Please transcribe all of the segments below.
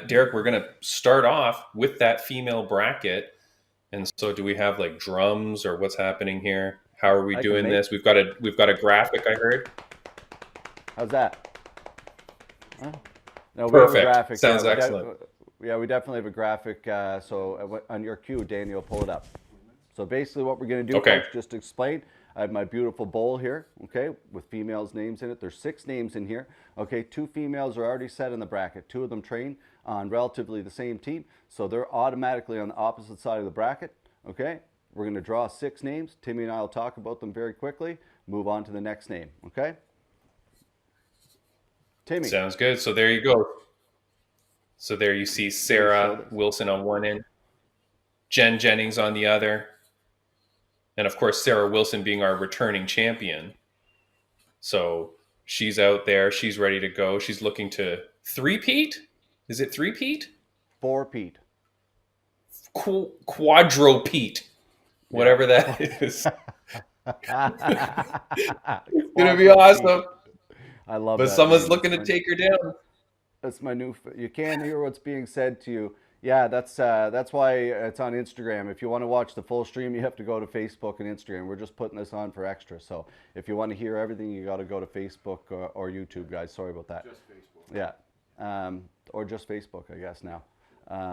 Derek, we're gonna start off with that female bracket. And so, do we have like drums or what's happening here? How are we I can doing make. this? We've got a graphic. I heard. How's that? Huh? No, we have a Perfect. graphic. Sounds excellent. We definitely have a graphic. So on your cue, Daniel, pull it up. So basically, what we're going to do, Okay. folks, just to explain, I have my beautiful bowl here, okay, with females' names in it. There's 6 names in here. Okay, 2 females are already set in the bracket. 2 of them train on relatively the same team, so they're automatically on the opposite side of the bracket. Okay, we're going to draw 6 names. Timmy and I will talk about them very quickly. Move on to the next name. Okay, Timmy. Sounds good. So there you go. So there you see Please show Sarah this. Wilson on one end, Jen Jennings on the other, and of course Sarah Wilson being our returning champion. So she's out there. She's ready to go. She's looking to three-peat. Is it three-peat? 4 Pete. Quadro-peat. Yeah. Whatever that is. It's gonna be Quadro Pete. awesome. I love But that someone's name. looking to take her down. That's my new. You can't hear what's being said to you. Yeah, that's why it's on Instagram. If you want to watch the full stream, you have to go to Facebook and Instagram. We're just putting this on for extra. So if you want to hear everything, you got to go to Facebook or YouTube, guys. Sorry about that. Just Facebook. Yeah, or just Facebook, I guess now.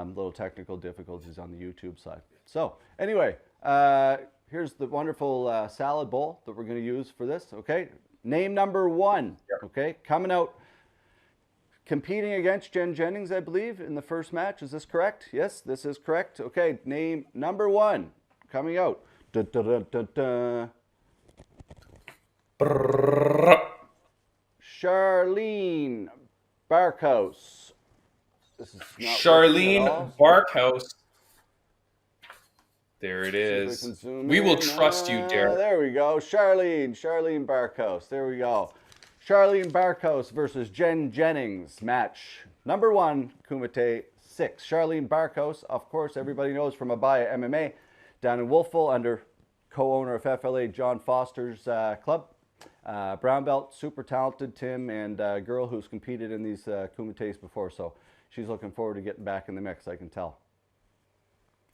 Little technical difficulties on the YouTube side. So anyway, here's the wonderful salad bowl that we're going to use for this. Okay, name number 1. Okay, coming out. Competing against Jen Jennings, I believe, in the first match. Is this correct? Yes, this is correct. Okay, name number 1 coming out. Da, da, da, da, da. Charlene Barkhouse. This is not working at Charlene all. Barkhouse. There it See if I is. can zoom We will in. trust you, Derek. There we go. Charlene Barkhouse. There we go. Charlene Barkhouse versus Jen Jennings. Match number 1, Kumite 6. Charlene Barkhouse, of course, everybody knows from Abaya MMA down in Wolfville under co-owner of FLA John Foster's club. Brown belt, super talented Tim, and a girl who's competed in these Kumites before. So she's looking forward to getting back in the mix, I can tell.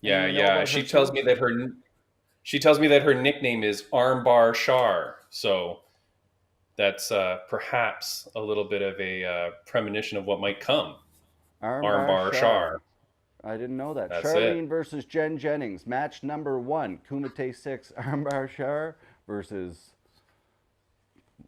Yeah, Anything you know yeah. about She her, tells Tim? me that her nickname is Armbar Shar. So that's perhaps a little bit of a premonition of what might come. Armbar Shar. I didn't know that. That's Charlene it. versus Jen Jennings. Match number 1. Kumite 6. Armbar Shar versus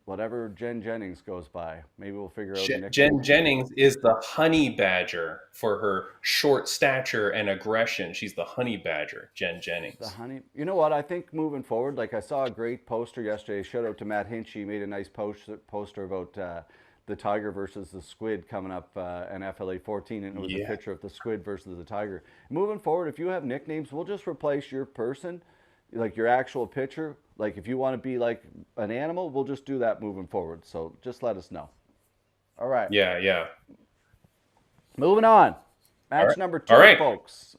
whatever Jen Jennings goes by. Maybe we'll figure out the nickname. Jen Jennings is the honey badger for her short stature and aggression. She's the honey badger, Jen Jennings. The honey. You know what? I think moving forward, like I saw a great poster yesterday. Shout out to Matt Hinch. He made a nice poster about the tiger versus the squid coming up in FLA 14, and it was a picture of the squid versus the tiger. Moving forward, if you have nicknames, we'll just replace your person, like your actual picture. Like if you want to be like an animal, we'll just do that moving forward. So just let us know. All right. Yeah, yeah. Moving on. Match right. number 2, All right. folks.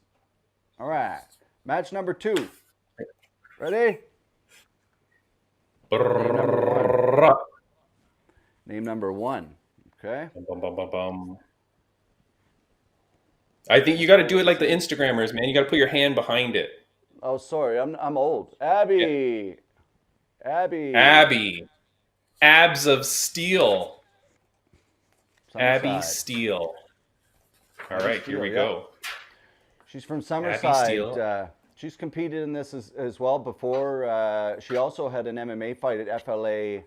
All right. Match number 2. Ready? Name number 1. Okay. Bum, bum, bum, bum. I think you got to do it like the Instagrammers, man. You got to put your hand behind it. Oh, sorry. I'm old. Abby. Abby. Abby. Abs of Steel. Summerside. Abby Steele. All right, here we Steele, go. She's from Steele. Summerside. She's competed in this as well before. She also had an MMA fight at FLA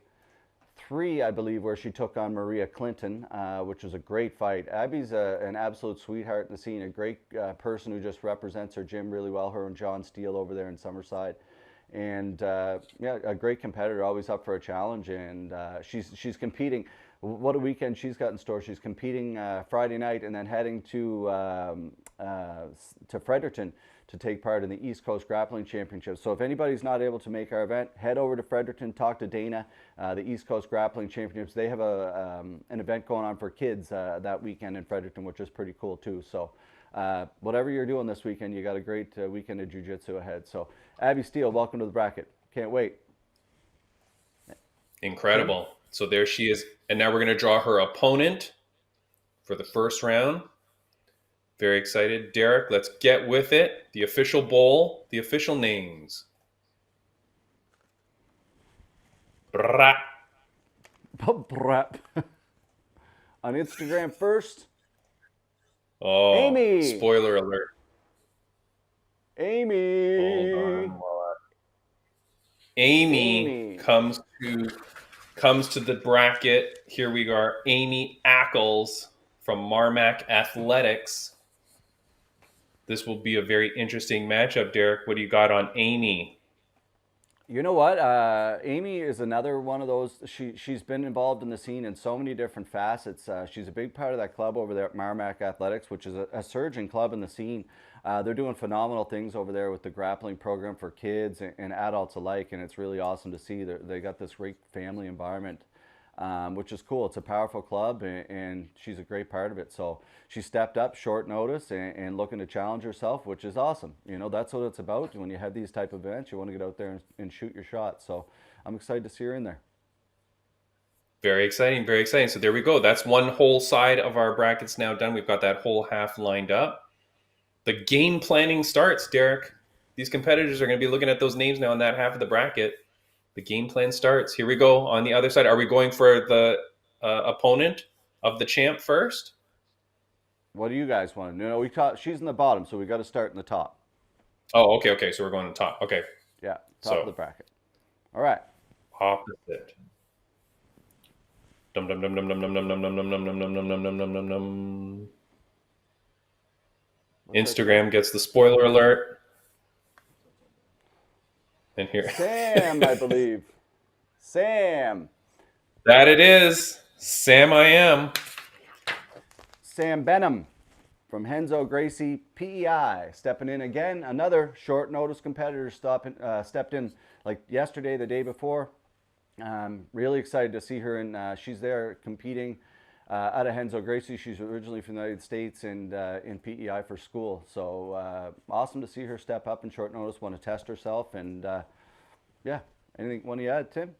3, I believe, where she took on Maria Clinton, which was a great fight. Abby's an absolute sweetheart in the scene, a great person who just represents her gym really well, her and John Steele over there in Summerside. And yeah, a great competitor, always up for a challenge. And she's competing. What a weekend she's got in store. She's competing Friday night and then heading to Fredericton to take part in the East Coast Grappling Championship. So if anybody's not able to make our event, head over to Fredericton, talk to Dana. The East Coast Grappling Championships, they have an event going on for kids that weekend in Fredericton, which is pretty cool too. So whatever you're doing this weekend, you got a great weekend of jiu-jitsu ahead. So Abby Steele, welcome to the bracket. Can't wait. Incredible. So there she is. And now we're going to draw her opponent for the first round. Very excited. Derek, let's get with it. The official bowl, the official names. Brat. On Instagram first, Oh, Amy. spoiler alert. Hold Amy. on. Amy Amy. comes to the bracket. Here we are. Amy Ackles from Marmac Athletics. This will be a very interesting matchup, Derek. What do you got on Amy? You know what? Amy is another one of those. She's been involved in the scene in so many different facets. She's a big part of that club over there at Marmac Athletics, which is a surging club in the scene. They're doing phenomenal things over there with the grappling program for kids and adults alike, and it's really awesome to see. They got this great family environment, which is cool. It's a powerful club, and she's a great part of it. So she stepped up short notice and looking to challenge herself, which is awesome. You know, that's what it's about. When you have these type of events, you want to get out there and shoot your shot. So I'm excited to see her in there. Very exciting, very exciting. So there we go. That's one whole side of our brackets now done. We've got that whole half lined up. The game planning starts, Derek. These competitors are going to be looking at those names now in that half of the bracket. The game plan starts. Here we go on the other side. Are we going for the opponent of the champ first? What do you guys want to know? We caught, she's in the bottom, so we got to start in the top. Oh, okay, okay. So we're going to top. Okay, Yeah, top of so the bracket. All right. opposite. Dum dum dum dum dum dum dum dum dum dum dum dum dum dum dum dum dum dum. What's that say? Instagram gets the spoiler alert. And here, Sam, I believe. Sam. that it is. Sam, I am. Sam Benham from Henzo Gracie PEI stepping in again. Another short notice competitor stepped in like yesterday, the day before. Really excited to see her, and she's there competing out of Henzo Gracie. She's originally from the United States and in PEI for school. So awesome to see her step up in short notice, want to test herself, and yeah. Anything want to add, Tim?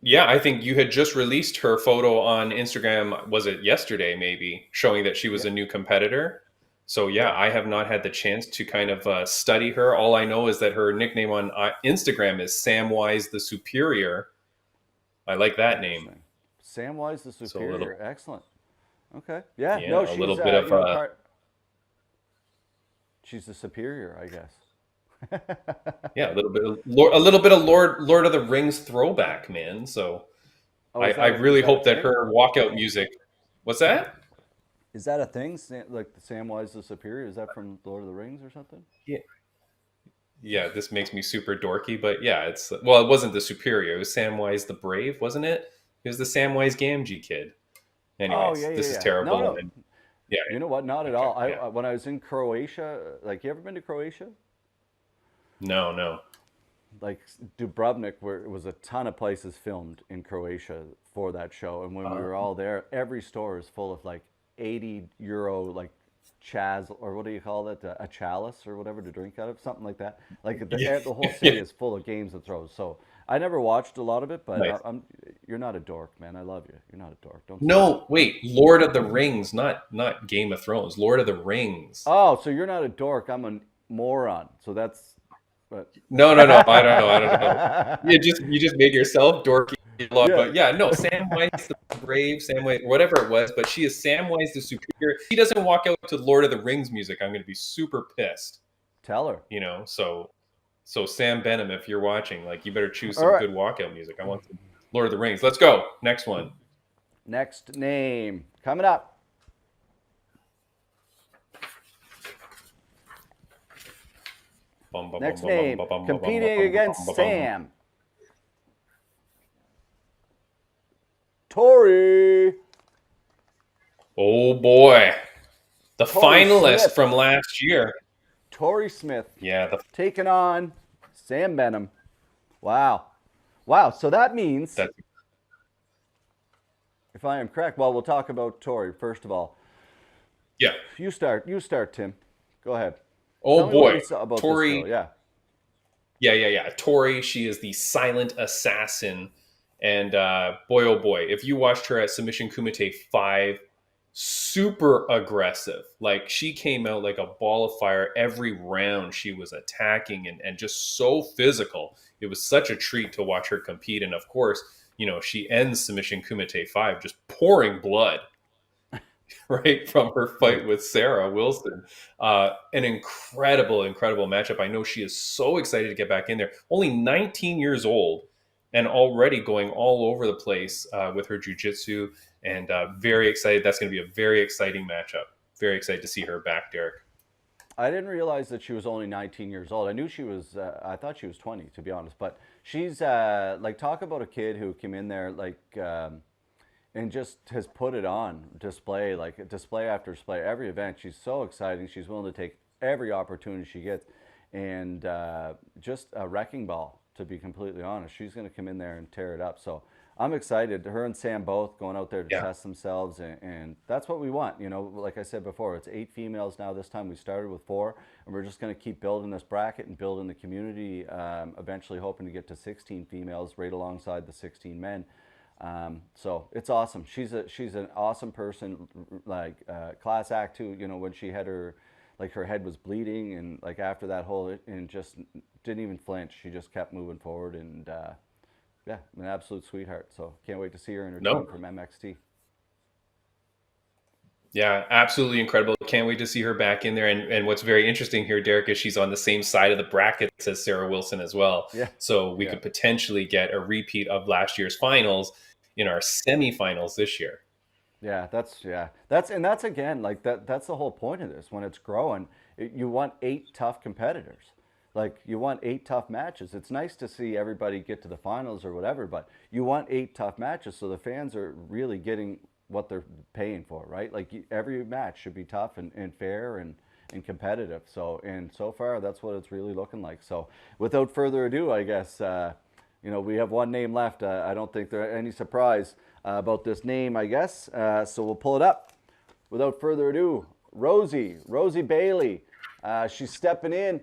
Yeah, I think you had just released her photo on Instagram. Was it yesterday, maybe, showing that she was Yeah, a new competitor? So, yeah, yeah. I have not had the chance to kind of study her. All I know is that her nickname on Instagram is Samwise the Superior. I like that name. Interesting. Samwise the So, a little, Superior. Excellent. Okay. Yeah. No, yeah, a little she's bit of, part. She's the superior, I guess. yeah, a little bit of Lord of the Rings throwback, man. So, Oh, I is really that a hope that thing? her walkout music. What's that? Is that a thing? Like the Samwise the Superior? Is that from Lord of the Rings or something? Yeah. Yeah, this makes me super dorky, but yeah, it's well, it wasn't the superior. It was Samwise the Brave, wasn't it? It was the Samwise Gamgee kid. Oh Anyways, yeah, yeah, this is yeah. No, terrible. no. And yeah, You know what? Not at okay, all. yeah, When I was in Croatia, like you ever been to Croatia? no, no, Like Dubrovnik, where it was a ton of places filmed in Croatia for that show, and when we were all there, every store is full of like 80 euro like chaz, or what do you call it, a chalice or whatever to drink out of, something like that. Like yeah, the whole city yeah, is full of games and throws. So I never watched a lot of it, but nice. you're not a dork, man. I love you. You're not a dork. Don't say that. No, wait, Lord of the Rings, not Game of Thrones. Lord of the Rings. Oh, so you're not a dork. I'm a moron. So that's, but No, no, no. I don't know. You just made yourself dorky a lot, yeah, but yeah, no. Samwise the Brave, Samwise, whatever it was, but she is Samwise the Superior. She doesn't walk out to Lord of the Rings music. I'm going to be super pissed. tell her. So Sam Benham, if you're watching, like you better choose All some right. good walkout music. I want some Lord of the Rings. Let's go. Next one. Next name coming up. Bum, bum, bum, Next bum, bum, name bum, bum, bum, bum, competing bum, bum, against bum, bum. Sam. Tori. Oh boy, the Tori finalist Smith. from last year. Tori Smith Yeah, taking on Sam Benham. Wow. Wow. So that means, that's if I am correct, well, we'll talk about Tori first of all. yeah. You start. You start, Tim. Go ahead. Oh Tell me what boy, you saw about this girl. Tori. Yeah. Yeah. Tori, she is the silent assassin, and boy, oh boy, if you watched her at Submission Kumite 5, super aggressive. Like she came out like a ball of fire every round. She was attacking and just so physical. It was such a treat to watch her compete. And of course, she ends submission Kumite 5 just pouring blood right from her Hmm. fight with Sarah Wilson. An incredible, incredible matchup. I know she is so excited to get back in there. Only 19 years old and already going all over the place with her jujitsu, and very excited. That's going to be a very exciting matchup. Very excited to see her back, Derek. I didn't realize that she was only 19 years old. I knew she was. I thought she was 20, to be honest. But she's like, talk about a kid who came in there and just has put it on display, like display after display, every event. She's so exciting. She's willing to take every opportunity she gets, and just a wrecking ball. To be completely honest, she's going to come in there and tear it up. So I'm excited. Her and Sam both going out there to Yeah. test themselves, and that's what we want. Like I said before, it's 8 females now. This time we started with 4, and we're just going to keep building this bracket and building the community. Eventually, hoping to get to 16 females right alongside the 16 men. So it's awesome. She's an awesome person, like class act too. When she had her head was bleeding, and like after that whole, and just didn't even flinch. She just kept moving forward, and yeah, an absolute sweetheart. So can't wait to see her and her team No. from MXT. Yeah, absolutely incredible. Can't wait to see her back in there. And what's very interesting here, Derek, is she's on the same side of the brackets as Sarah Wilson as well. Yeah, So we yeah, could potentially get a repeat of last year's finals in our semifinals this year. That's again like that. That's the whole point of this. When it's growing, you want 8 tough competitors. Like you want 8 tough matches. It's nice to see everybody get to the finals or whatever, but you want 8 tough matches so the fans are really getting what they're paying for, right? Like every match should be tough and fair and competitive. And so far that's what it's really looking like. So without further ado, I guess we have one name left. I don't think there are any surprise about this name, I guess. So we'll pull it up. Without further ado, Rosie Bailey. She's stepping in,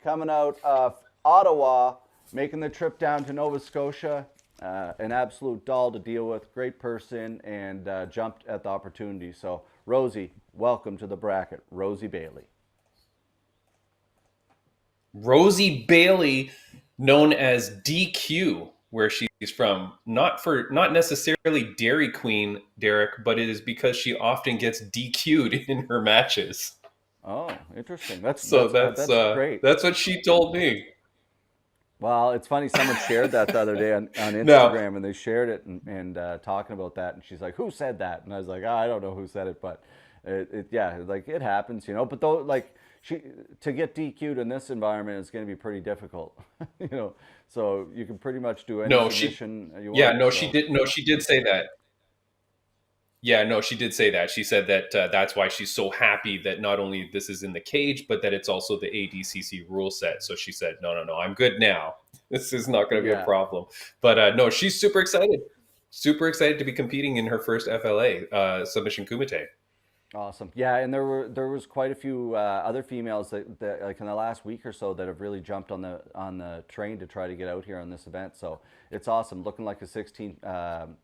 coming out of Ottawa, making the trip down to Nova Scotia. An absolute doll to deal with, great person, and jumped at the opportunity. So, Rosie, welcome to the bracket, Rosie Bailey. Rosie Bailey, known as DQ, where she's from, not necessarily Dairy Queen, Derek, but it is because she often gets DQ'd in her matches. Oh, interesting. That's So that's that's that's great. that's what she told me. Well, it's funny. Someone shared that the other day on Now, Instagram, and they shared it and talking about that. And she's like, "Who said that?" And I was like, I don't know who said it, but yeah, like it happens. But though, like she to get DQ'd in this environment is going to be pretty difficult, you know. So you can pretty much do any no, she, submission you yeah, want. no, she So did, no, she did say that. Yeah, no, she did say that. She said that that's why she's so happy that not only this is in the cage, but that it's also the ADCC rule set. So she said, no, no, no, I'm good now. This is not going to be a yeah, problem. But no, she's super excited to be competing in her first FLA submission kumite. awesome. Yeah, and there was quite a few other females that like in the last week or so that have really jumped on the train to try to get out here on this event. So it's awesome. Looking like a 16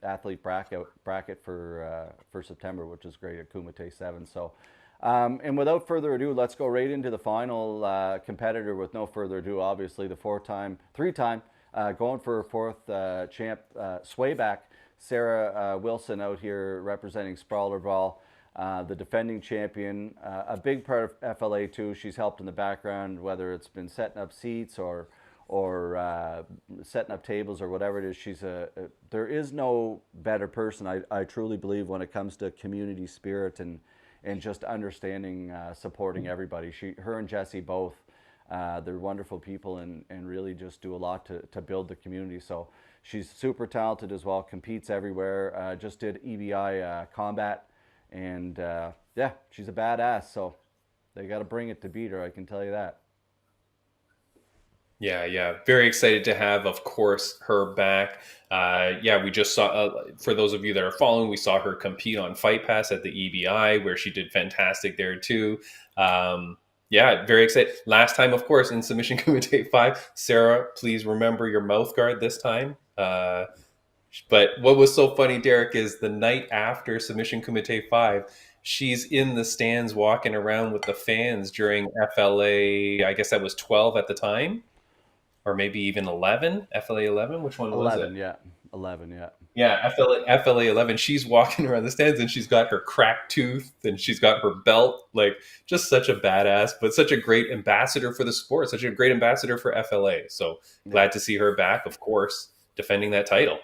athlete bracket for September, which is great at Kumite 7. So. And without further ado, let's go right into the final competitor. With no further ado, obviously the 3-time, going for a fourth champ, Swayback, Sarah Wilson out here representing Sprawler Ball. The defending champion, a big part of FLA too. She's helped in the background, whether it's been setting up seats or setting up tables or whatever it is. There is no better person. I truly believe when it comes to community spirit and just understanding, supporting everybody. Her and Jesse both, they're wonderful people and really just do a lot to build the community. So she's super talented as well. Competes everywhere. Just did EBI combat. And yeah, she's a badass. So they got to bring it to beat her. I can tell you that. Yeah, yeah. Very excited to have, of course, her back. Yeah, we just saw, for those of you that are following, we saw her compete on Fight Pass at the EBI, where she did fantastic there too. Yeah, very excited. Last time, of course, in Submission Kumite 5. Sarah, please remember your mouth guard this time. But what was so funny, Derek, is the night after Submission Kumite 5, she's in the stands walking around with the fans during FLA, I guess that was 12 at the time, or maybe even 11, FLA 11. Which one was it? 11, yeah. 11, yeah. Yeah, FLA 11. She's walking around the stands and she's got her cracked tooth and she's got her belt. Like, just such a badass, but such a great ambassador for the sport, such a great ambassador for FLA. So Yeah. glad to see her back, of course, defending that title.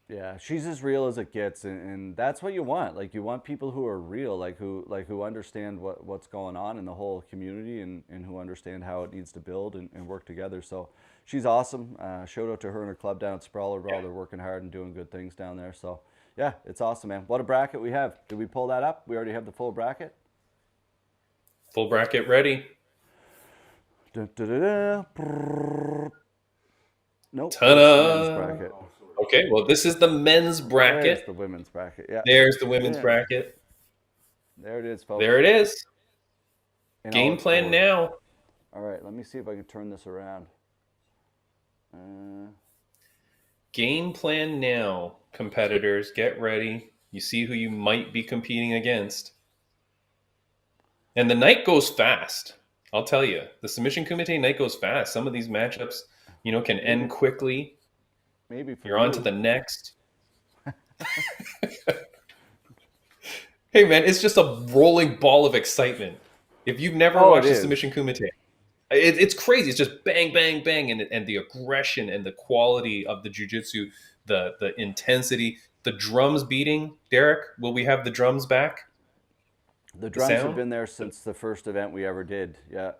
Yeah, she's as real as it gets, and that's what you want. Like you want people who are real, who understand what's going on in the whole community, and who understand how it needs to build and work together. So she's awesome. Shout out to her and her club down at Sprawlerball. They're working hard and doing good things down there. So yeah, it's awesome, man. What a bracket we have. Did we pull that up? We already have the full bracket. Full bracket ready. Dun, dun, dun, dun. Brrr. Nope, that's the men's Ta-da! bracket. Okay, well, this is the men's There's bracket. the women's bracket. Yeah, There's the women's bam. bracket. There it is, folks. There it is. In all Game its plan glory. now. All right, let me see if I can turn this around. Uh, Game plan now, competitors. Get ready. You see who you might be competing against. And the night goes fast. I'll tell you. The Submission Kumite night goes fast. Some of these matchups, can end maybe, quickly. maybe for You're on to you. the next. Hey, man, it's just a rolling ball of excitement. If you've never Oh, it watched the is. Submission Kumite, it's crazy. It's just bang, bang, bang, and the aggression and the quality of the jujitsu, the intensity, the drums beating. Derek, will we have the drums back? The The drums have sound? been there since the first event we ever did. Yeah,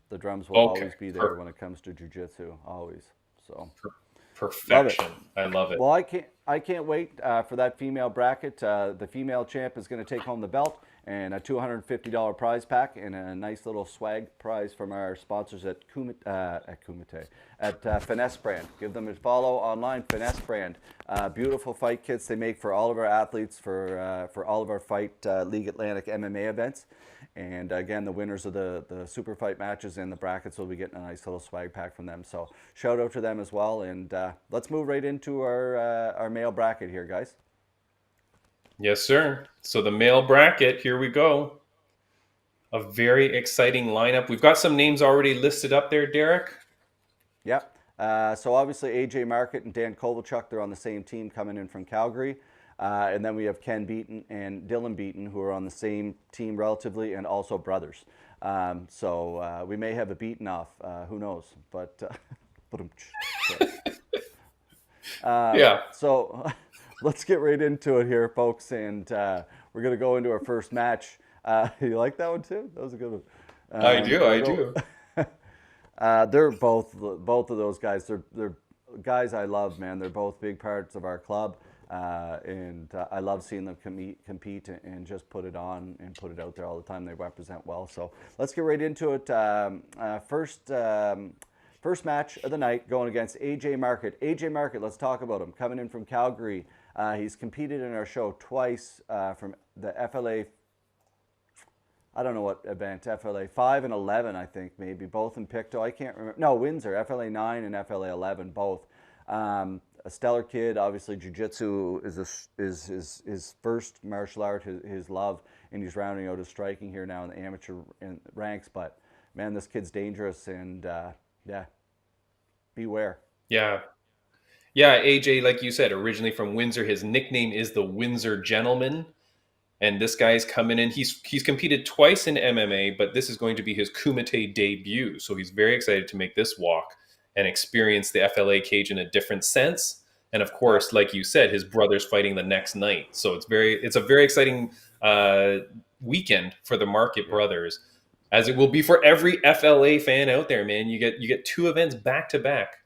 the drums will Okay, always be there when it comes to jujitsu. Always. So love it. perfection. I love it. Well, I can't wait for that female bracket. The female champ is going to take home the belt and a $250 prize pack and a nice little swag prize from our sponsors at Kumite at Finesse Brand. Give them a follow online, Finesse Brand. Beautiful fight kits they make for all of our athletes for all of our Fight League Atlantic MMA events. And again, the winners of the super fight matches and the brackets will be getting a nice little swag pack from them. So shout out to them as well. And let's move right into our male bracket here, guys. Yes, sir. So the male bracket, here we go. A very exciting lineup. We've got some names already listed up there, Derek. Yep. So obviously AJ Market and Dan Kovalchuk, they're on the same team coming in from Calgary. And then we have Ken Beaton and Dylan Beaton, who are on the same team relatively, and also brothers. So we may have a Beaton off. Who knows? But Yeah, so let's get right into it here, folks. And we're going to go into our first match. You like that one too? That was a good one. I do. We'll I go. do. They're both of those guys. They're guys I love, man. They're both big parts of our club, and I love seeing them compete and just put it on and put it out there all the time. They represent well. So let's get right into it. First match of the night going against AJ Market. AJ Market, let's talk about him. Coming in from Calgary, he's competed in our show twice from the FLA. I don't know what event, FLA 5 and 11, I think, maybe, both in Pictou. I can't remember. No, Windsor, FLA 9 and FLA 11, both. A stellar kid, obviously, jiu-jitsu is his first martial art, his love, and he's rounding out his striking here now in the amateur ranks. But, man, this kid's dangerous, and, yeah, beware. Yeah. Yeah, AJ, like you said, originally from Windsor, his nickname is the Windsor Gentleman. And this guy's coming in. He's competed twice in MMA, but this is going to be his Kumite debut. So he's very excited to make this walk and experience the FLA cage in a different sense. And of Yeah, course, like you said, his brother's fighting the next night. So it's a very exciting weekend for the Market yeah. brothers, as it will be for every FLA fan out there. Man, you get two events back to back.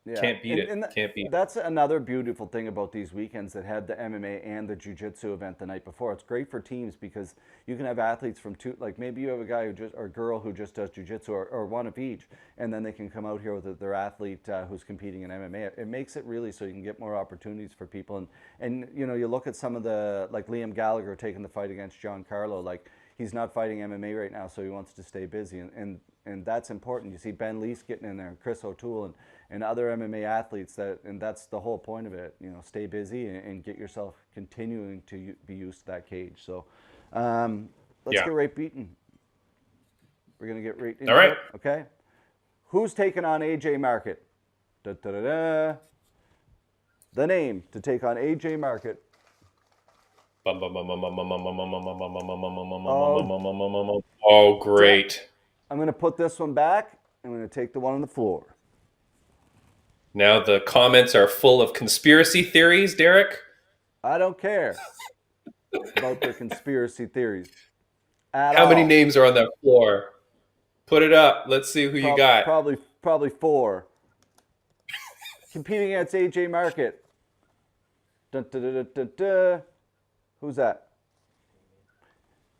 Yeah, Can't beat and, it. and Can't beat it. that's another beautiful thing about these weekends that have the MMA and the jiu-jitsu event the night before. It's great for teams because you can have athletes from two, like maybe you have a guy who just, or girl who just does jiu-jitsu or one of each, and then they can come out here with their athlete who's competing in MMA. It makes it really so you can get more opportunities for people. And you look at some of the, like Liam Gallagher taking the fight against John Carlo, like he's not fighting MMA right now, so he wants to stay busy, and that's important. You see Ben Lease getting in there, and Chris O'Toole, and other MMA athletes and that's the whole point of it. Stay busy and get yourself continuing to be used to that cage. So let's Yeah. get right beaten. We're gonna get right All into right. it. Okay. Who's taking on AJ Market? Da, da, da, da. The name to take on AJ Market. Oh, Oh, great. I'm going to put this one back. I'm going to take the one on the floor. Now the comments are full of conspiracy theories, Derek. I don't care about their conspiracy theories at How many all. names are on that floor? Put it up. Let's see who you got. Probably four. Competing against AJ Market. Dun, dun, dun, dun, dun. Who's that?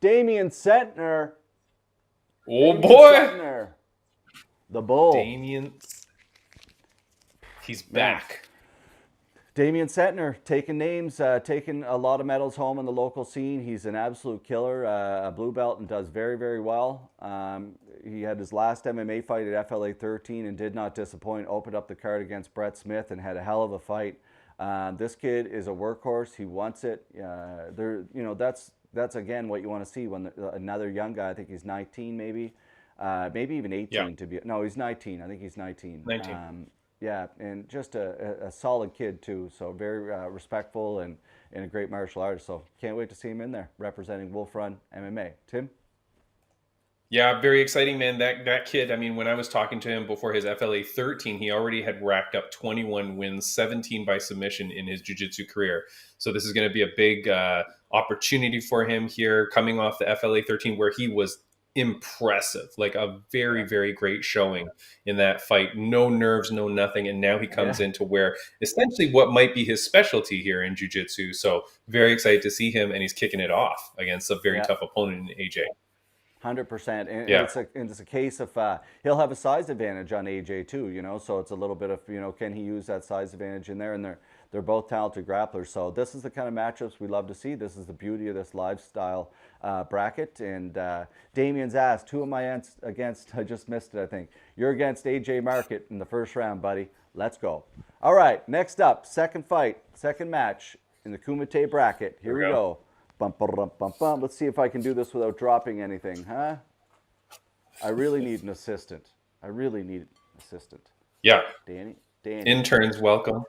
Damian Sentner. Oh, Damian boy. Sentner. The Bull. Damien. He's Man. back. Damian Sentner taking names, taking a lot of medals home in the local scene. He's an absolute killer, a blue belt, and does very, very well. He had his last MMA fight at FLA 13 and did not disappoint. Opened up the card against Brett Smith and had a hell of a fight. This kid is a workhorse. He wants it. That's again what you want to see when another young guy. I think he's 19, maybe even 18 Yeah. to be. No, he's 19. I think he's 19. 19. Yeah, and just a solid kid too. So very respectful and a great martial artist. So can't wait to see him in there representing Wolf Run MMA. Tim? Yeah, very exciting, man. That kid, I mean, when I was talking to him before his FLA 13, he already had racked up 21 wins, 17 by submission in his jiu-jitsu career. So this is going to be a big opportunity for him here coming off the FLA 13 where he was impressive, like a very, very great showing in that fight. No nerves, no nothing. And now he comes into where essentially what might be his specialty here in jiu-jitsu. So very excited to see him, and he's kicking it off against a very tough opponent in AJ. 100%, and Yeah. it's a case of he'll have a size advantage on AJ too, so it's a little bit of can he use that size advantage in there, and they're both talented grapplers. So this is the kind of matchups we love to see. This is the beauty of this lifestyle bracket. And Damian's asked, who am I against? I just missed it, I think. You're against AJ Market in the first round, buddy. Let's go. All right, next up, second match in the Kumite bracket. Here we go. Bum, bum, bum, bum. Let's see if I can do this without dropping anything, huh? I really need an assistant. Yeah. Danny. Interns, welcome.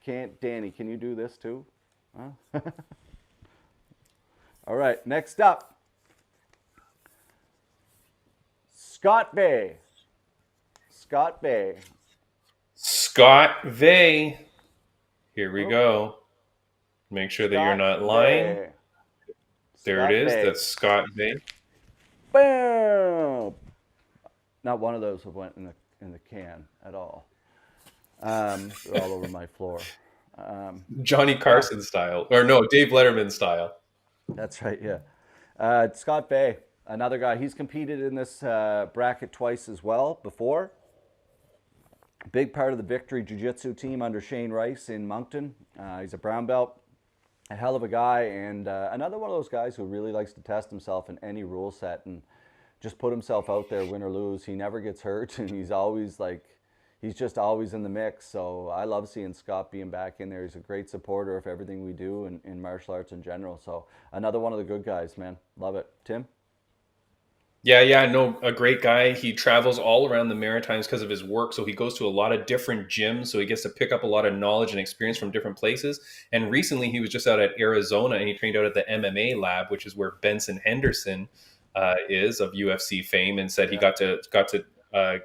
Danny, can you do this too? Huh? All right, next up. Scott Bay. Scott Vay. Here we go. Make sure that you're not lying. There it is. That's Scott Vay. Boom! Not one of those went in the can at all. They're all over my floor. Johnny Carson style, or no, Dave Letterman style. That's right. Yeah. Scott Vay, another guy. He's competed in this bracket twice as well before. Big part of the Victory Jiu-Jitsu team under Shane Rice in Moncton. He's a brown belt. A hell of a guy, and another one of those guys who really likes to test himself in any rule set and just put himself out there, win or lose. He never gets hurt, and he's just always in the mix. So I love seeing Scott being back in there. He's a great supporter of everything we do in martial arts in general. So another one of the good guys, man. Love it. Tim? Yeah, no, a great guy. He travels all around the Maritimes because of his work. So he goes to a lot of different gyms. So he gets to pick up a lot of knowledge and experience from different places. And recently he was just out at Arizona and he trained out at the MMA lab, which is where Benson Henderson is of UFC fame, and said he got to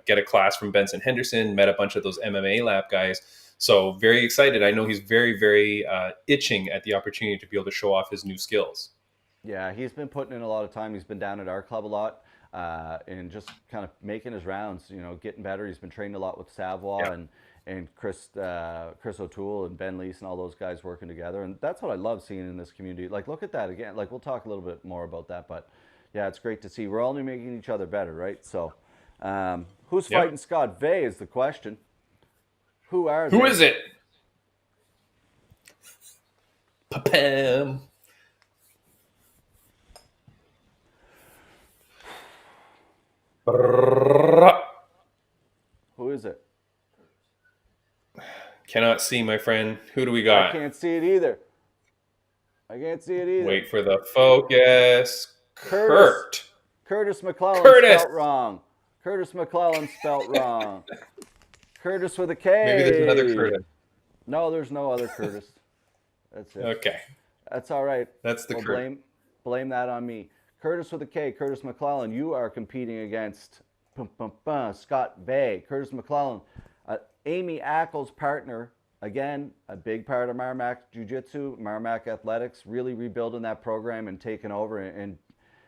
get a class from Benson Henderson, met a bunch of those MMA lab guys. So very excited. I know he's very, very itching at the opportunity to be able to show off his new skills. Yeah, he's been putting in a lot of time. He's been down at our club a lot and just kind of making his rounds, getting better. He's been training a lot with Savoie and Chris O'Toole and Ben Lease and all those guys working together. And that's what I love seeing in this community. Like, look at that again. Like, we'll talk a little bit more about that. But, yeah, it's great to see. We're only making each other better, right? So who's fighting Scott Vay is the question. Who are they? Who is it? Pa-pam. Brrrr. Who is it? Cannot see, my friend. Who do we I got? can't see it either. I can't see it either. Wait for the focus. Curtis. Kurt. Curtis McClellan Curtis. spelt wrong. Curtis McClellan spelt wrong. Curtis with a Maybe there's another K. Curtis. No, there's no other Curtis. That's it. Okay. That's all right. That's the We'll Kurt. blame that on me. Curtis with a K. Curtis McClellan. You are competing against Scott Vay. Curtis McClellan, Amy Ackle's partner. Again, a big part of Merrimack Jiu-Jitsu, Merrimack Athletics, really rebuilding that program and taking over. And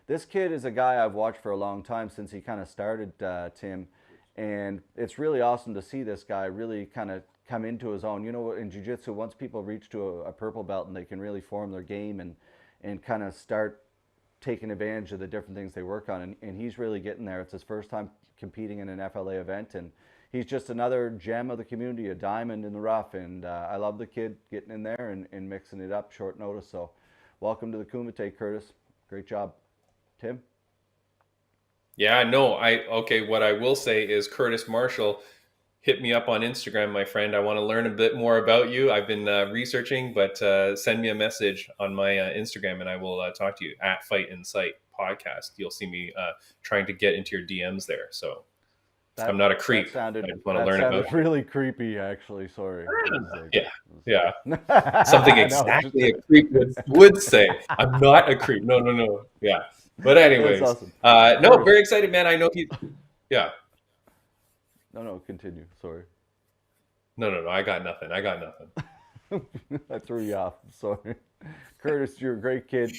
this kid is a guy I've watched for a long time since he kind of started, Tim. And it's really awesome to see this guy really kind of come into his own. You know, in jiu-jitsu, once people reach to a purple belt and they can really form their game and kind of start taking advantage of the different things they work on. And he's really getting there. It's his first time competing in an FLA event. And he's just another gem of the community, a diamond in the rough. And I love the kid getting in there and mixing it up short notice. So welcome to the Kumite, Curtis. Great job. Tim? Yeah, no, okay, what I will say is Curtis Marshall, hit me up on Instagram, my friend. I want to learn a bit more about you. I've been researching, but send me a message on my Instagram and I will talk to you at Fight Insight Podcast. You'll see me trying to get into your DMs there. So I'm not a creep. I just want to learn about you. Really creepy, actually. Sorry. Yeah. Something exactly a creep would say. I'm not a creep. No. Yeah. But anyways, awesome. No, very excited, man. I know he. Yeah. No, continue. Sorry. No. I got nothing. I threw you off. Sorry. Curtis, you're a great kid.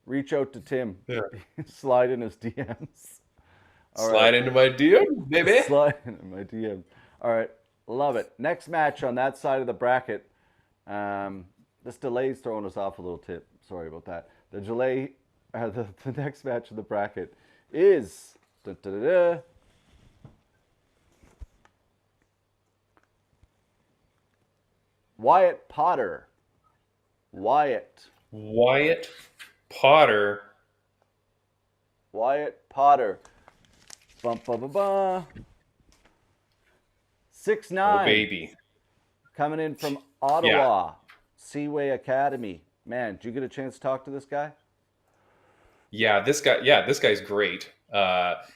Reach out to Tim. Yeah. Slide in his DMs. Slide into my DM, baby. Slide into my DMs. All right. Love it. Next match on that side of the bracket. This delay's throwing us off a little tip. Sorry about that. The delay, the next match of the bracket is Wyatt Potter. Wyatt Potter. Bum, ba, ba, ba. 6'9". Oh, baby. Coming in from Ottawa. Seaway Academy. Man, did you get a chance to talk to this guy? Yeah, this guy's great.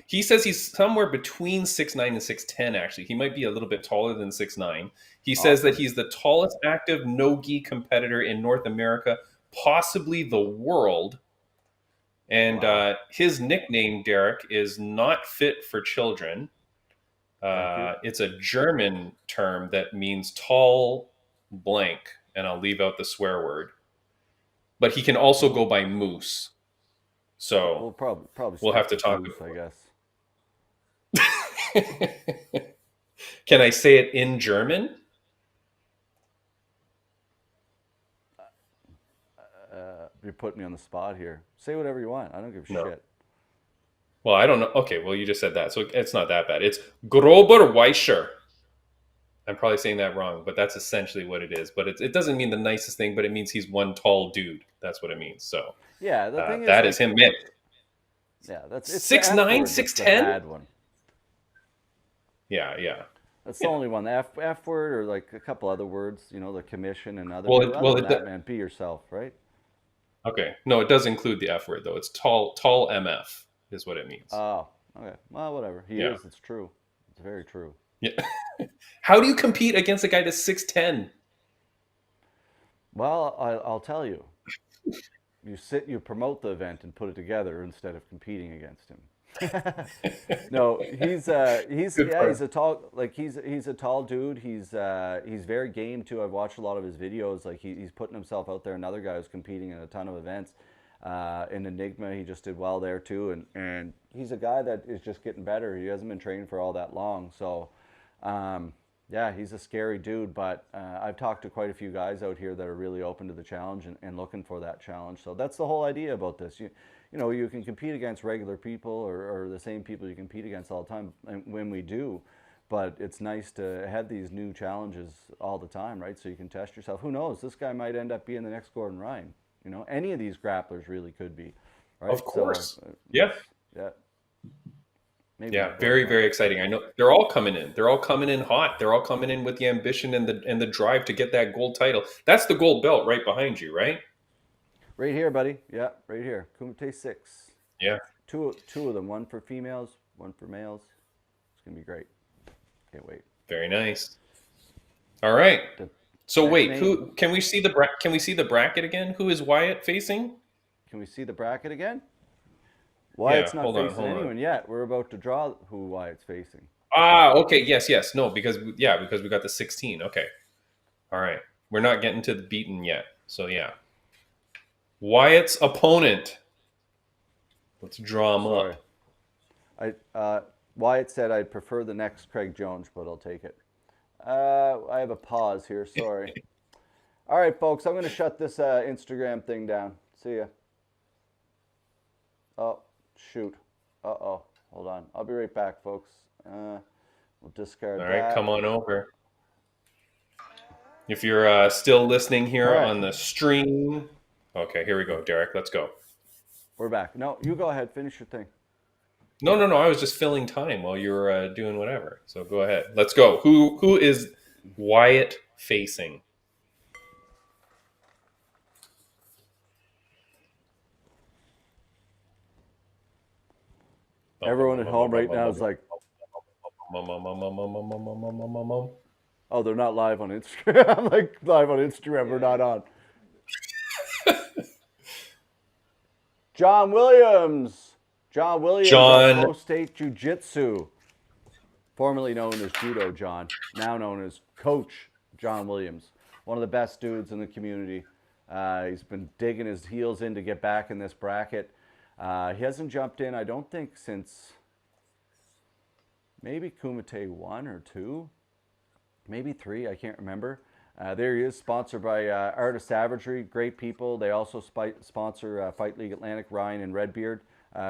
He says he's somewhere between 6'9" and 6'10", actually. He might be a little bit taller than 6'9". He says that he's the tallest active no-gi competitor in North America, possibly the world. And his nickname, Derek, is Not Fit for Children. It's a German term that means tall blank, and I'll leave out the swear word. But he can also go by Moose. So we'll have to talk Moose, I guess. Can I say it in German? You're putting me on the spot here. Say whatever you want. I don't give a shit. Well, I don't know. Okay, well, you just said that, so it's not that bad. It's Grober Weischer. I'm probably saying that wrong, but that's essentially what it is. But it doesn't mean the nicest thing, but it means he's one tall dude. That's what it means. So yeah, the thing is that is him, man. Yeah, that's 6'9", 6'10". Bad one. Yeah. That's the only one. The F word or like a couple other words. You know, the commission and other. Man, be yourself, right? Okay. No, it does include the F word though. It's tall MF is what it means. Oh, okay. Well, whatever. He is. It's true. It's very true. Yeah. How do you compete against a guy that's 6'10"? Well, I'll tell you. You promote the event and put it together instead of competing against him. No, he's a tall dude. He's very game too. I've watched a lot of his videos. Like he's putting himself out there. Another guy who's competing in a ton of events. In Enigma, he just did well there too. And he's a guy that is just getting better. He hasn't been training for all that long. So, yeah, he's a scary dude. But I've talked to quite a few guys out here that are really open to the challenge and looking for that challenge. So that's the whole idea about this. You know, you can compete against regular people or the same people you compete against all the time, and when we do, but it's nice to have these new challenges all the time, right? So you can test yourself. Who knows? This guy might end up being the next Gordon Ryan. You know, any of these grapplers really could be, right? Of course. So, yeah. Maybe Yeah, before very, that. very exciting. I know they're all coming in. They're all coming in hot. They're all coming in with the ambition and the drive to get that gold title. That's the gold belt right behind you, right? Right here, buddy. Yeah, right here. Kumite 6. Yeah, Two of them. One for females, one for males. It's gonna be great. Can't wait. very nice. All right. The So next wait, name. who can we see the bracket again? Who is Wyatt facing? Can we see the bracket again? Yeah, Wyatt's not hold on, facing hold on. anyone yet. We're about to draw who Wyatt's facing. Ah, okay, yes, yes. No, because we got the 16. Okay. All right. We're not getting to the beaten yet. So yeah. Wyatt's opponent. Let's draw him Sorry. up. Wyatt said I'd prefer the next Craig Jones, but I'll take it. I have a pause here. Sorry. All right, folks. I'm going to shut this Instagram thing down. See ya. Oh, shoot. Uh-oh. Hold on. I'll be right back, folks. We'll discard All right, that. come on over. If you're still listening All here right. on the stream. Okay, here we go, Derek. Let's go. We're back. No, you go ahead. Finish your thing. No, no, no. I was just filling time while you were doing whatever. So go ahead. Let's go. Who is Wyatt facing? Everyone at home right now is like, oh, they're not live on Instagram. I'm like, live on Instagram. We're not on. John Williams. John Williams of John. Flow State Jiu Jitsu, formerly known as Judo John, now known as Coach John Williams. One of the best dudes in the community. He's been digging his heels in to get back in this bracket. He hasn't jumped in, I don't think, since maybe Kumite 1 or 2, maybe 3, I can't remember. There he is, sponsored by Art of Savagery. Great people. They also sponsor Fight League Atlantic, Ryan and Redbeard.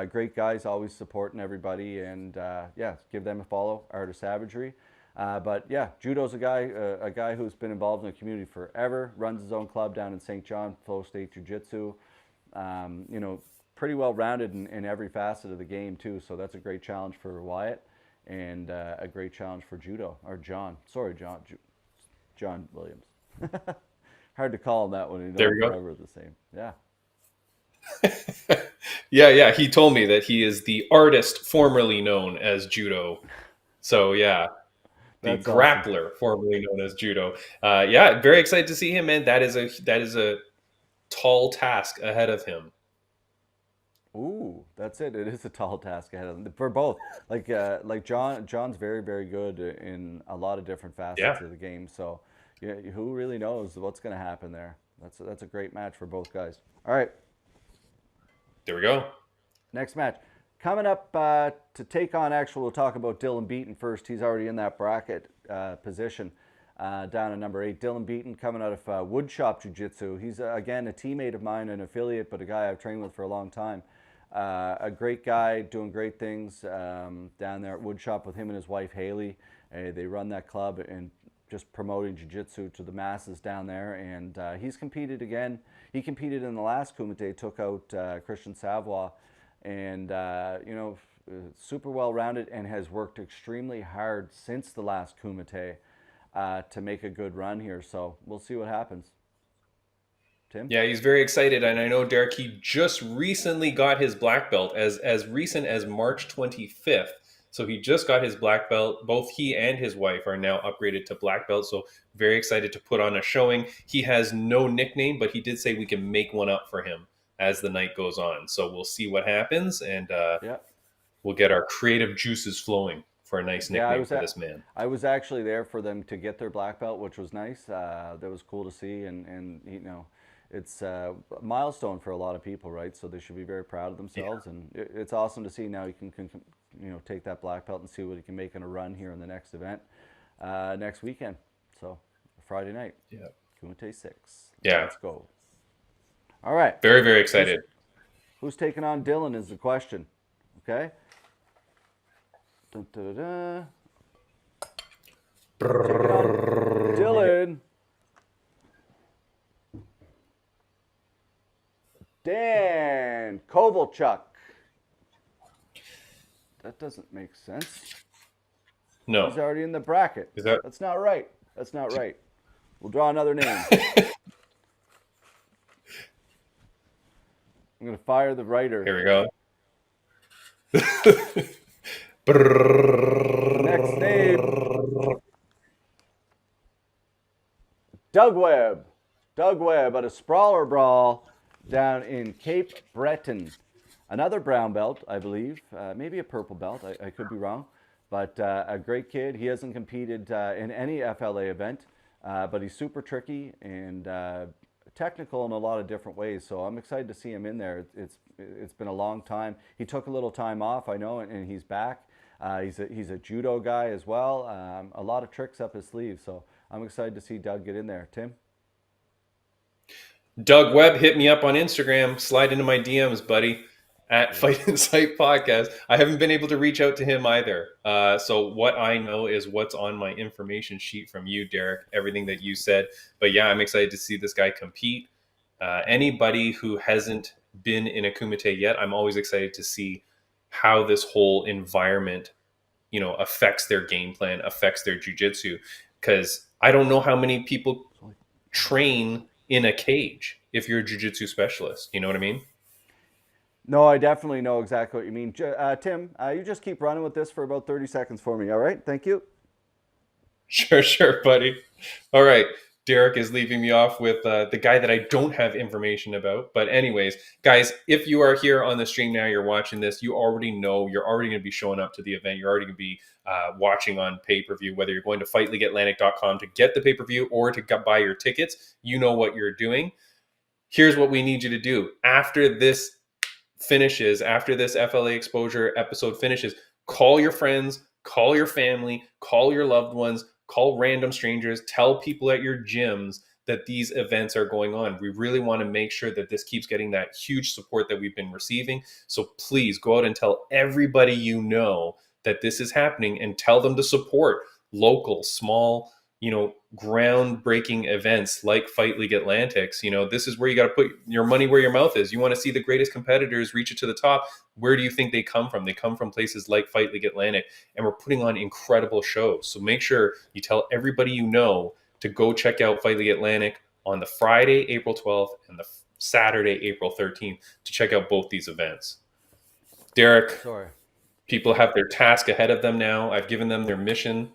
Great guys, always supporting everybody. And yeah, give them a follow, Art of Savagery. But yeah, Judo's a guy who's been involved in the community forever. Runs his own club down in St. John, Flow State Jiu Jitsu. You know, pretty well rounded in every facet of the game too. So that's a great challenge for Wyatt, and a great challenge for Judo or John. Sorry, John Williams. Hard to call him that when you know There we go. forever the same. Yeah. Yeah, yeah. He told me that he is the artist formerly known as Judo. So yeah, the That's awesome. grappler formerly known as Judo. Yeah, very excited to see him, man. That is a tall task ahead of him. Ooh, that's it. It is a tall task ahead of them for both. Like John's very very good in a lot of different Yeah, facets of the game. So, yeah, who really knows what's going to happen there? That's a great match for both guys. All right, there we go. next match coming up to take on. Actually, we'll talk about Dylan Beaton first. He's already in that bracket position. Down at number 8, Dylan Beaton, coming out of Woodshop Jiu Jitsu. He's again a teammate of mine, an affiliate, but a guy I've trained with for a long time. A great guy doing great things down there at Woodshop with him and his wife Haley. They run that club and just promoting jiu-jitsu to the masses down there. And he's competed again. He competed in the last Kumite, took out Christian Savoy, and super well rounded and has worked extremely hard since the last Kumite to make a good run here. So we'll see what happens. Tim? Yeah, he's very excited, and I know Derek. He just recently got his black belt, as recent as March 25th. So he just got his black belt. Both he and his wife are now upgraded to black belt. So very excited to put on a showing. He has no nickname, but he did say we can make one up for him as the night goes on. So we'll see what happens, and Yeah. we'll get our creative juices flowing for a nice Yeah, nickname for this man. I was actually there for them to get their black belt, which was nice. That was cool to see, and it's a milestone for a lot of people, right? So they should be very proud of Yeah, themselves, and it's awesome to see now he can take that black belt and see what he can make in a run here in the next event next weekend. So Friday night, yeah, Kumite 6. yeah. Let's go. All right, Very, very who's excited. who's taking on Dylan is the question. Okay. Dun, dun, dun, dun. Taking on Dylan. Dan Kovalchuk. That doesn't make sense. No. He's already in the bracket. Is that That's not right. That's not right. We'll draw another name. I'm going to fire the writer. here we go. Next name, Doug Webb. Doug Webb at a Sprawler Brawl down in Cape Breton. Another brown belt, I believe. Maybe a purple belt. I could be wrong. But a great kid. He hasn't competed in any FLA event, but he's super tricky and technical in a lot of different ways. So I'm excited to see him in there. It's been a long time. He took a little time off, I know, and he's back. He's a judo guy as well. A lot of tricks up his sleeve. So I'm excited to see Doug get in there. Tim? Doug Webb, hit me up on Instagram. Slide into my DMs, buddy, at Fight Insight Podcast. I haven't been able to reach out to him either. So what I know is what's on my information sheet from you, Derek, everything that you said. But yeah, I'm excited to see this guy compete. Anybody who hasn't been in a Kumite yet, I'm always excited to see how this whole environment, affects their game plan, affects their jujitsu. Because I don't know how many people train in a cage if you're a jiu-jitsu specialist. You know what I mean? No, I definitely know exactly what you mean. Tim, you just keep running with this for about 30 seconds for me, all right? Thank you. Sure, buddy. All right. Derek is leaving me off with the guy that I don't have information about. But anyways, guys, if you are here on the stream now, you're watching this, you already know you're already going to be showing up to the event. You're already going to be watching on pay-per-view, whether you're going to fightleagueatlantic.com to get the pay-per-view or to buy your tickets. You know what you're doing. Here's what we need you to do. After this finishes, after this FLA exposure episode finishes, call your friends, call your family, call your loved ones, call random strangers, tell people at your gyms that these events are going on. We really want to make sure that this keeps getting that huge support that we've been receiving. So please go out and tell everybody you know that this is happening and tell them to support local, small, groundbreaking events like Fight League Atlantics. This is where you got to put your money where your mouth is. You want to see the greatest competitors reach it to the top. Where do you think they come from? They come from places like Fight League Atlantic, and we're putting on incredible shows. So make sure you tell everybody you know to go check out Fight League Atlantic on the Friday, April 12th, and the Saturday, April 13th to check out both these events. Derek, Sorry. people have their task ahead of them now. I've given them their mission.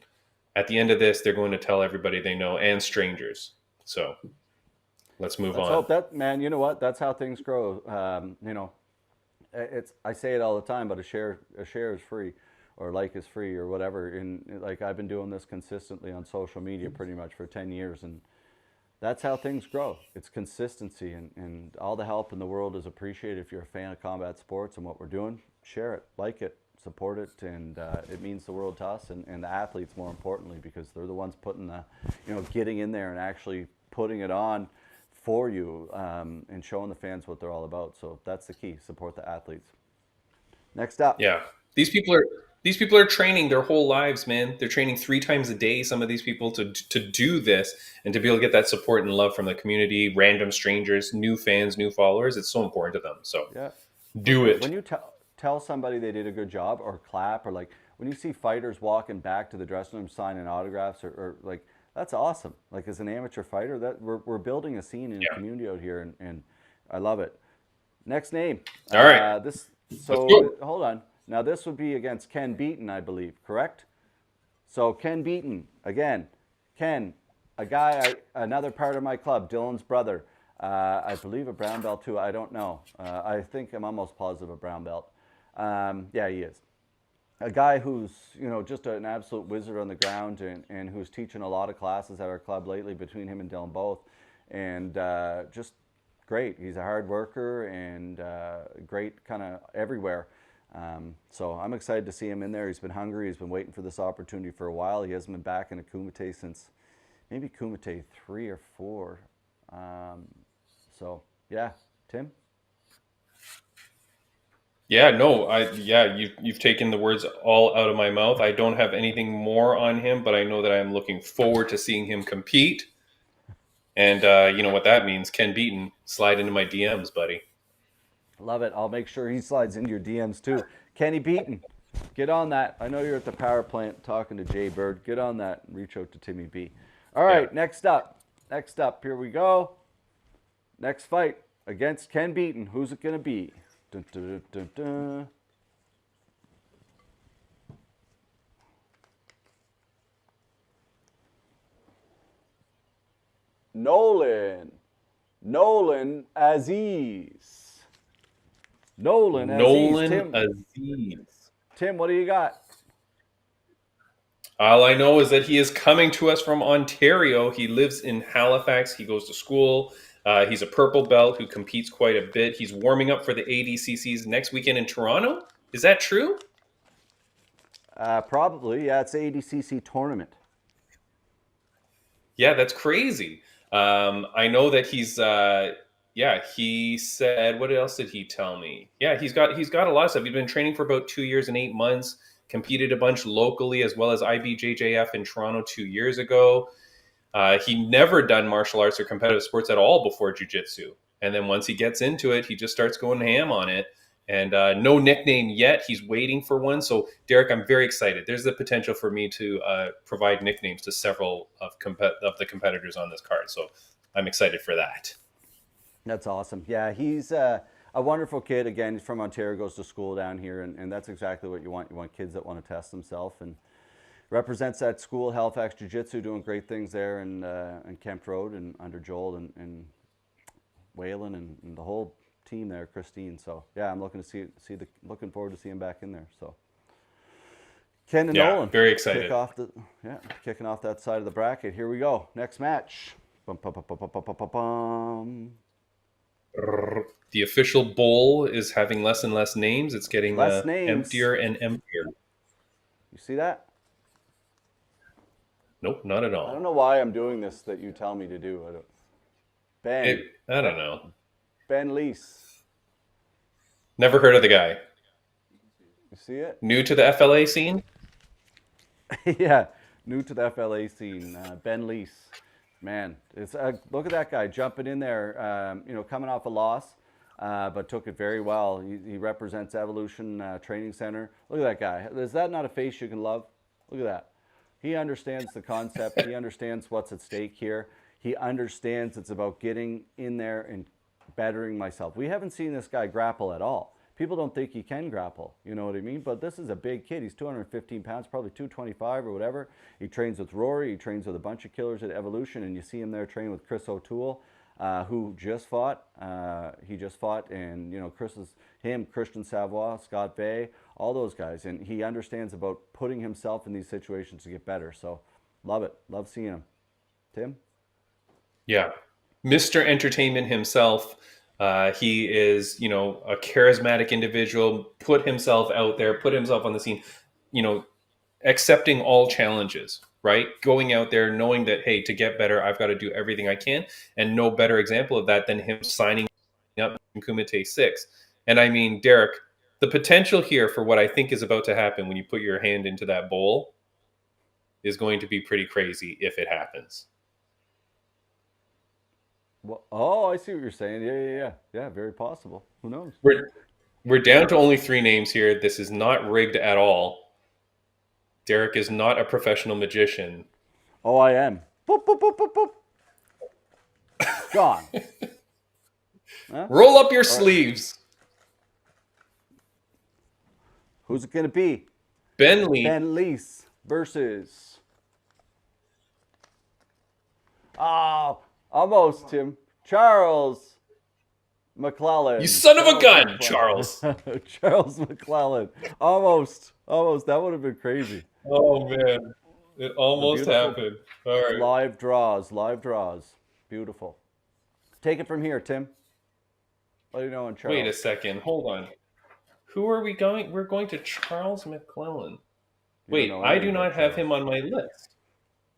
At the end of this, they're going to tell everybody they know and strangers. So let's move on. Hope that, man. You know what? That's how things grow. I say it all the time, but a share is free, or like is free, or whatever. And like I've been doing this consistently on social media pretty much for 10 years, and that's how things grow. It's consistency, and all the help in the world is appreciated. If you're a fan of combat sports and what we're doing, share it, like it, support it, and it means the world to us and the athletes more importantly, because they're the ones putting the, getting in there and actually putting it on for you, and showing the fans what they're all about. So that's the key: support the athletes. Next up, Yeah, these people are training their whole lives, man. They're training 3 times a day. Some of these people to do this and to be able to get that support and love from the community, random strangers, new fans, new followers. It's so important to them. So yeah, do it. when you tell somebody they did a good job, or clap, or like when you see fighters walking back to the dressing room signing autographs, or like, that's awesome. Like, as an amateur fighter, that we're building a scene and a community out here, and I love it. Next name. All right. Hold on. Now this would be against Ken Beaton, I believe, correct? So Ken Beaton, again, Ken, a guy, another part of my club, Dylan's brother. I believe a brown belt too. I don't know. I think I'm almost positive a brown belt. Yeah, he is. A guy who's, just an absolute wizard on the ground, and who's teaching a lot of classes at our club lately, between him and Dylan both. And just great. He's a hard worker, and great kind of everywhere. So I'm excited to see him in there. He's been hungry. He's been waiting for this opportunity for a while. He hasn't been back in a Kumite since maybe Kumite 3 or 4. So yeah, Tim? Yeah, no, you've taken the words all out of my mouth. I don't have anything more on him, but I know that I'm looking forward to seeing him compete. And you know what that means. Ken Beaton, slide into my DMs, buddy. Love it. I'll make sure he slides into your DMs too. Kenny Beaton, Get on that. I know you're at the power plant talking to Jay Bird. Get on that and reach out to Timmy B. All right, Yeah. next up. Next up, here we go. Next fight against Ken Beaton. Who's it going to be? Dun, dun, dun, dun, dun. Nolan Aziz. Nolan Aziz. Nolan Tim, Aziz. Tim, what do you got? All I know is that he is coming to us from Ontario. He lives in Halifax. He goes to school. He's a purple belt who competes quite a bit. He's warming up for the ADCCs next weekend in Toronto. Is that true? Probably, yeah, it's the ADCC tournament. Yeah, that's crazy. I know that yeah, he said, what else did he tell me? Yeah, he's got a lot of stuff. He's been training for about 2 years and 8 months, competed a bunch locally as well as IBJJF in Toronto 2 years ago. He never done martial arts or competitive sports at all before jiu-jitsu. And then once he gets into it, he just starts going ham on it. And no nickname yet. He's waiting for one. So, Derek, I'm very excited. There's the potential for me to provide nicknames to several of the competitors on this card. So I'm excited for that. That's awesome. Yeah, he's a wonderful kid. Again, he's from Ontario, goes to school down here, and that's exactly what you want. You want kids that want to test themselves, and represents that school, Halifax Jiu-Jitsu, doing great things there in Kemp Road and under Joel and Waylon and the whole team there, Christine. So yeah, I'm looking to looking forward to seeing him back in there. So Ken and Yeah, Nolan, very excited. kicking off that side of the bracket. Here we go. Next match. Bum, bum, bum, bum, bum, bum, bum, bum. The official bowl is having less and less names. It's getting Less names. emptier and emptier. You see that? Nope, not at I don't all. know why I'm doing this that you tell me to do. I don't know. Ben Leese. Never heard of the guy. You see it? New to the FLA scene? Yeah, new to the FLA scene. Ben Leese. Man, it's look at that guy jumping in there. Coming off a loss, but took it very well. He represents Evolution Training Center. Look at that guy. Is that not a face you can love? Look at that. He understands the concept. He understands what's at stake here. He understands it's about getting in there and bettering myself. We haven't seen this guy grapple at all. People don't think he can grapple, you know what I mean? But this is a big kid. He's 215 pounds, probably 225 or whatever. He trains with Rory. He trains with a bunch of killers at Evolution, and you see him there training with Chris O'Toole, who just fought. He just fought, and Christian Savoy, Scott Bay, all those guys. And he understands about putting himself in these situations to get better. So love it. Love seeing him. Tim? Yeah. Mr. Entertainment himself. He is, a charismatic individual, put himself out there, put himself on the scene, accepting all challenges, right? Going out there, knowing that, hey, to get better, I've got to do everything I can. And no better example of that than him signing up in Kumite 6. And I mean, Derek, the potential here for what I think is about to happen when you put your hand into that bowl is going to be pretty crazy if it happens. Well, oh, I see what you're saying. Yeah. Very possible. Who knows? We're down to only 3 names here. This is not rigged at all. Derek is not a professional magician. Oh, I am. Boop, boop, boop, boop, boop. Gone. Huh? Roll up your sleeves. Who's it going to be? Ben Lee. Ben Leese versus. Oh, almost, Tim. Charles McClellan. You son of a gun, Charles. Charles McClellan. Almost. That would have been crazy. Oh, man. It almost happened. All right. Live draws. Beautiful. Take it from here, Tim. What do you know on Charles? Wait a second. Hold on. Who are we going? We're going to Charles McClellan. Wait, I do not have him on my list.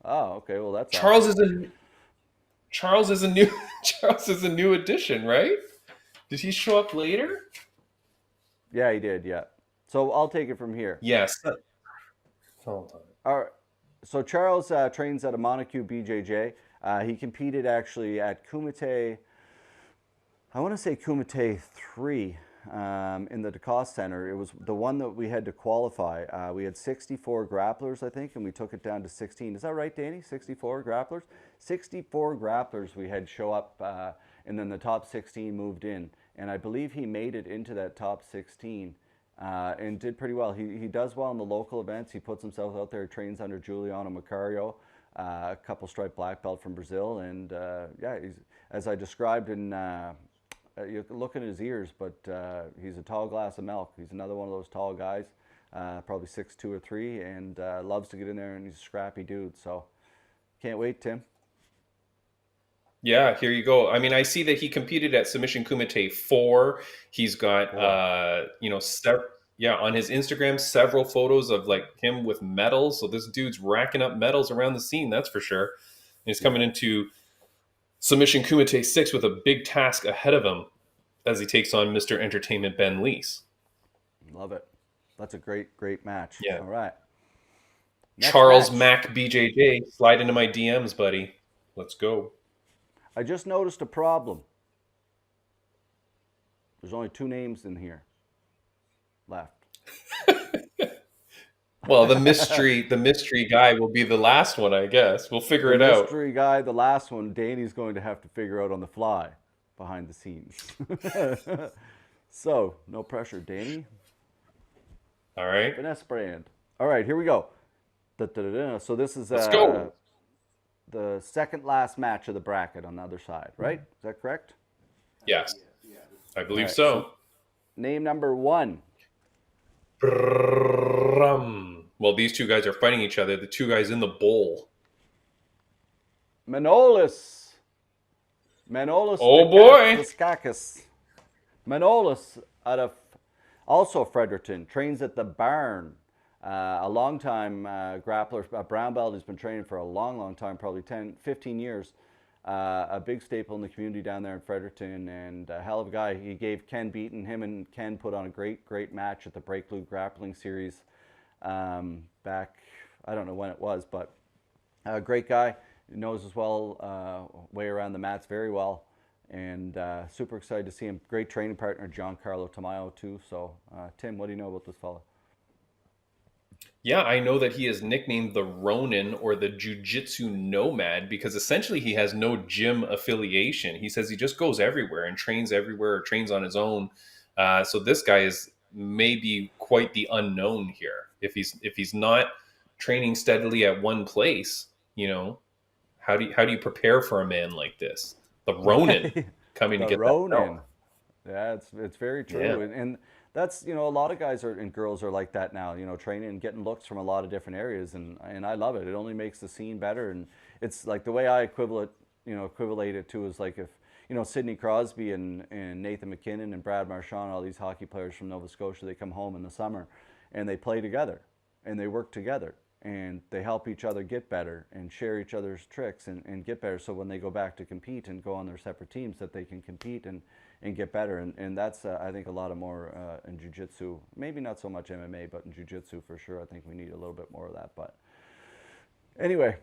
Oh, okay. Well, that's Charles awesome. Charles is a new addition, right? Did he show up later? Yeah, he did. Yeah. So I'll take it from here. Yes. Hold on. All right. So Charles trains at a Montague BJJ. He competed actually at Kumite. I want to say Kumite 3. in the DeCoste Center. It was the one that we had to qualify. We had 64 grapplers, I think, and we took it down to 16. Is that right, Danny? 64 grapplers? 64 grapplers we had show up, and then the top 16 moved in. And I believe he made it into that top 16 and did pretty well. He does well in the local events. He puts himself out there, trains under Giuliano Macario, a couple stripe black belt from Brazil. And yeah, he's, as I described in you look at his ears, but he's a tall glass of milk. He's another one of those tall guys, probably 6'2" or 3", and loves to get in there, and he's a scrappy dude. So can't wait, Tim. Yeah, here you go. I mean, I see that he competed at Submission Kumite 4. He's got, on his Instagram, several photos of like him with medals. So this dude's racking up medals around the scene, that's for sure. And he's coming Yeah, into Submission Kumite 6 with a big task ahead of him as he takes on Mr. Entertainment Ben Lees. love it. That's a great match. Yeah. All right, next Charles match. Mack BJJ, slide into my DMs, buddy. Let's go. I just noticed a problem. There's only 2 names in here left. Well, the mystery guy will be the last one, I guess. We'll figure The it out. mystery guy, the last one, Danny's going to have to figure out on the fly behind the scenes. So, no pressure, Danny. All right. Finesse brand. All right, here we go. Da-da-da-da. So this is Let's go. the second last match of the bracket on the other side, right? Is that correct? Yes, I All believe right. So so. name number 1. Well, these two guys are fighting each other. The two guys in the bowl. Manolis. Manolis Oh boy. Deskakis. Manolis out of also Fredericton, trains at the Barn. A long time grappler, a brown belt, who's been training for a long time, probably 10, 15 years. A big staple in the community down there in Fredericton, and a hell of a guy. He gave Ken Beaton. Him and Ken put on a great match at the Break Blue Grappling Series back, I don't know when it was, but a great guy. He knows as well, way around the mats very well, and super excited to see him. Great training partner, Giancarlo Tamayo, too. So, Tim, what do you know about this fellow? Yeah, I know that he is nicknamed the Ronin or the Jiu-Jitsu Nomad because essentially he has no gym affiliation. He says he just goes everywhere or trains on his own. So this guy is maybe quite the unknown here. If he's not training steadily at one place, how do you prepare for a man like this? The Ronin coming to The get that belt. Ronin. Yeah, it's very Yeah. true, and that's a lot of guys are and girls are like that now. Training and getting looks from a lot of different areas, and I love it. It only makes the scene better, and it's like the way I equivalate it to is like if Sidney Crosby and Nathan McKinnon and Brad Marchand, all these hockey players from Nova Scotia, they come home in the summer, and they play together, and they work together, and they help each other get better and share each other's tricks and get better. So when they go back to compete and go on their separate teams, that they can compete and get better. And that's, I think, a lot of more in jiu-jitsu. Maybe not so much MMA, but in jiu-jitsu for sure. I think we need a little bit more of that. But anyway,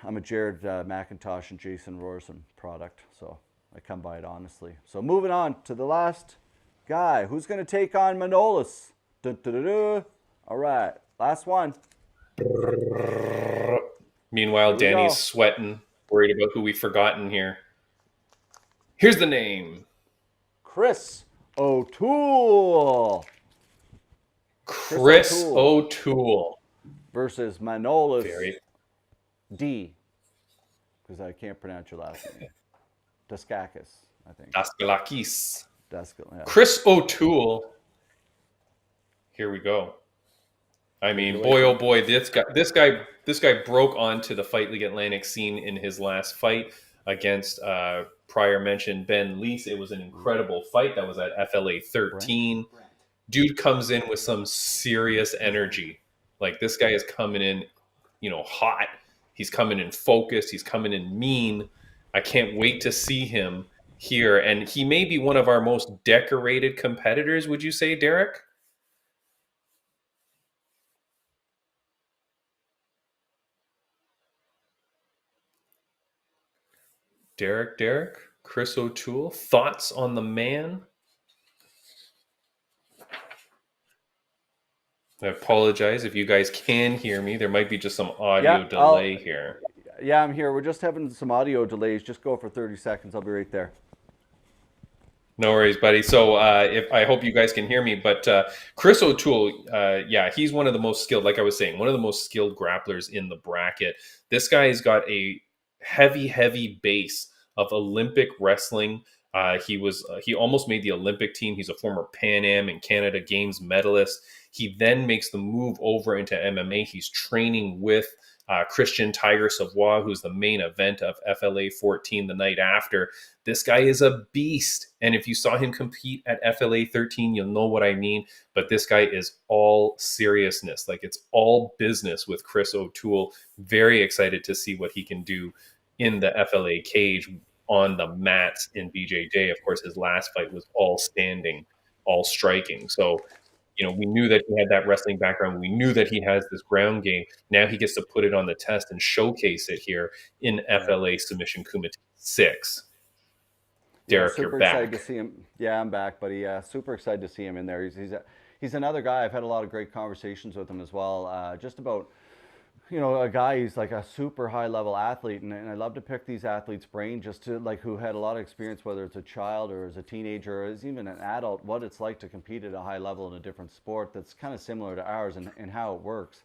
I'm a Jared McIntosh and Jason Rorson product, so I come by it honestly. So moving on to the last guy. Who's going to take on Manolis? Dun, dun, dun, dun. All right, last one. Meanwhile, Here we Danny's go. sweating, worried about who we've forgotten here. Here's the name. Chris O'Toole. Chris Chris O'Toole O'Toole. versus Manolis Very D, because I can't pronounce your last name. Deskakis, I think. Daskalakis. Yeah. Chris O'Toole. Here we go. I Take it mean, away, boy, oh Tim. boy, this guy broke onto the Fight League Atlantic scene in his last fight against prior mentioned Ben Leese. It was an incredible fight. That was at FLA Brent. 13. Dude comes in with some serious energy. Like this guy is coming in, hot. He's coming in focused. He's coming in mean. I can't wait to see him here. And he may be one of our most decorated competitors, would you say, Derek? Derek, Chris O'Toole, thoughts on the man? I apologize if you guys can hear me. There might be just some Yeah, audio I'll. delay here. Yeah, I'm here. We're just having some audio delays. Just go for 30 seconds. I'll be right there. No worries, buddy. So, if I hope you guys can hear me, but Chris O'Toole, yeah, he's one of the most skilled. Like I was saying, one of the most skilled grapplers in the bracket. This guy's got a heavy base of Olympic wrestling. He almost made the Olympic team. He's a former Pan Am and Canada Games medalist. He then makes the move over into MMA. He's training with Christian Tiger Savoy, who's the main event of FLA 14 the night after. This guy is a beast. And if you saw him compete at FLA 13, you'll know what I mean. But this guy is all seriousness. Like it's all business with Chris O'Toole. Very excited to see what he can do in the FLA cage on the mats in BJJ. Of course, his last fight was all standing, all striking. So, we knew that he had that wrestling background. We knew that he has this ground game. Now he gets to put it on the test and showcase it here in Right. FLA Submission Kumite 6. Yeah, Derek, you're super excited to back. see him. Yeah, I'm back, buddy. Yeah, super excited to see him in there. He's another guy. I've had a lot of great conversations with him as well. Just about a guy who's like a super high level athlete, and I love to pick these athletes' brain just to like who had a lot of experience, whether it's a child or as a teenager or as even an adult, what it's like to compete at a high level in a different sport that's kind of similar to ours and how it works.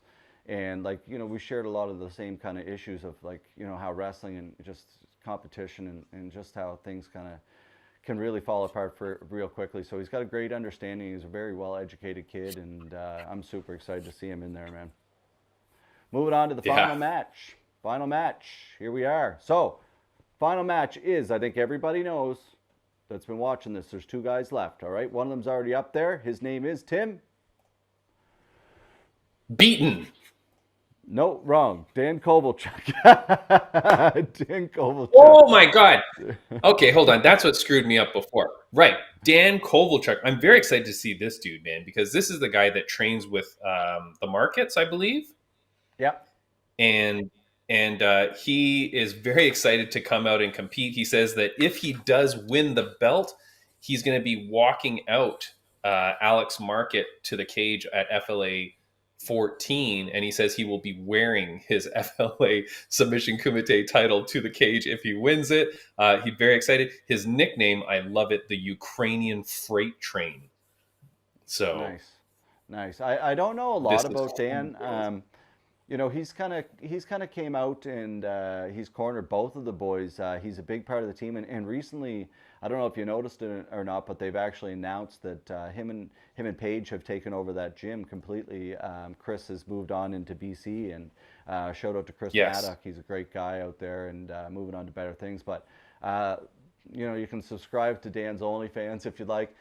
And like we shared a lot of the same kind of issues of like how wrestling and just competition and just how things kind of can really fall apart for real quickly. So he's got a great understanding. He's a very well educated kid, and I'm super excited to see him in there, man. Moving on to the Yeah. final match. Final match. Here we are. So, final match is, I think everybody knows that's been watching this. There's two guys left, all right? One of them's already up there. His name is Tim. Beaten. No, wrong. Dan Kovalchuk. Dan Kovalchuk. Oh my God. Okay, hold on. That's what screwed me up before. Right. Dan Kovalchuk. I'm very excited to see this dude, man, because this is the guy that trains with the markets, I believe. Yep. And he is very excited to come out and compete. He says that if he does win the belt, he's going to be walking out Alex Market to the cage at FLA 14, and he says he will be wearing his FLA Submission Kumite title to the cage if he wins it. He's very excited. His nickname, I love it, the Ukrainian Freight Train. So Nice. Nice. I don't know a this lot is about Dan. cool. He's kind of came out and he's cornered both of the boys. He's a big part of the team, and recently, I don't know if you noticed it or not, but they've actually announced that him and Paige have taken over that gym completely. Chris has moved on into BC, and shout out to Chris Yes. Maddock. He's a great guy out there, and moving on to better things. But uh, you can subscribe to Dan's OnlyFans if you'd like.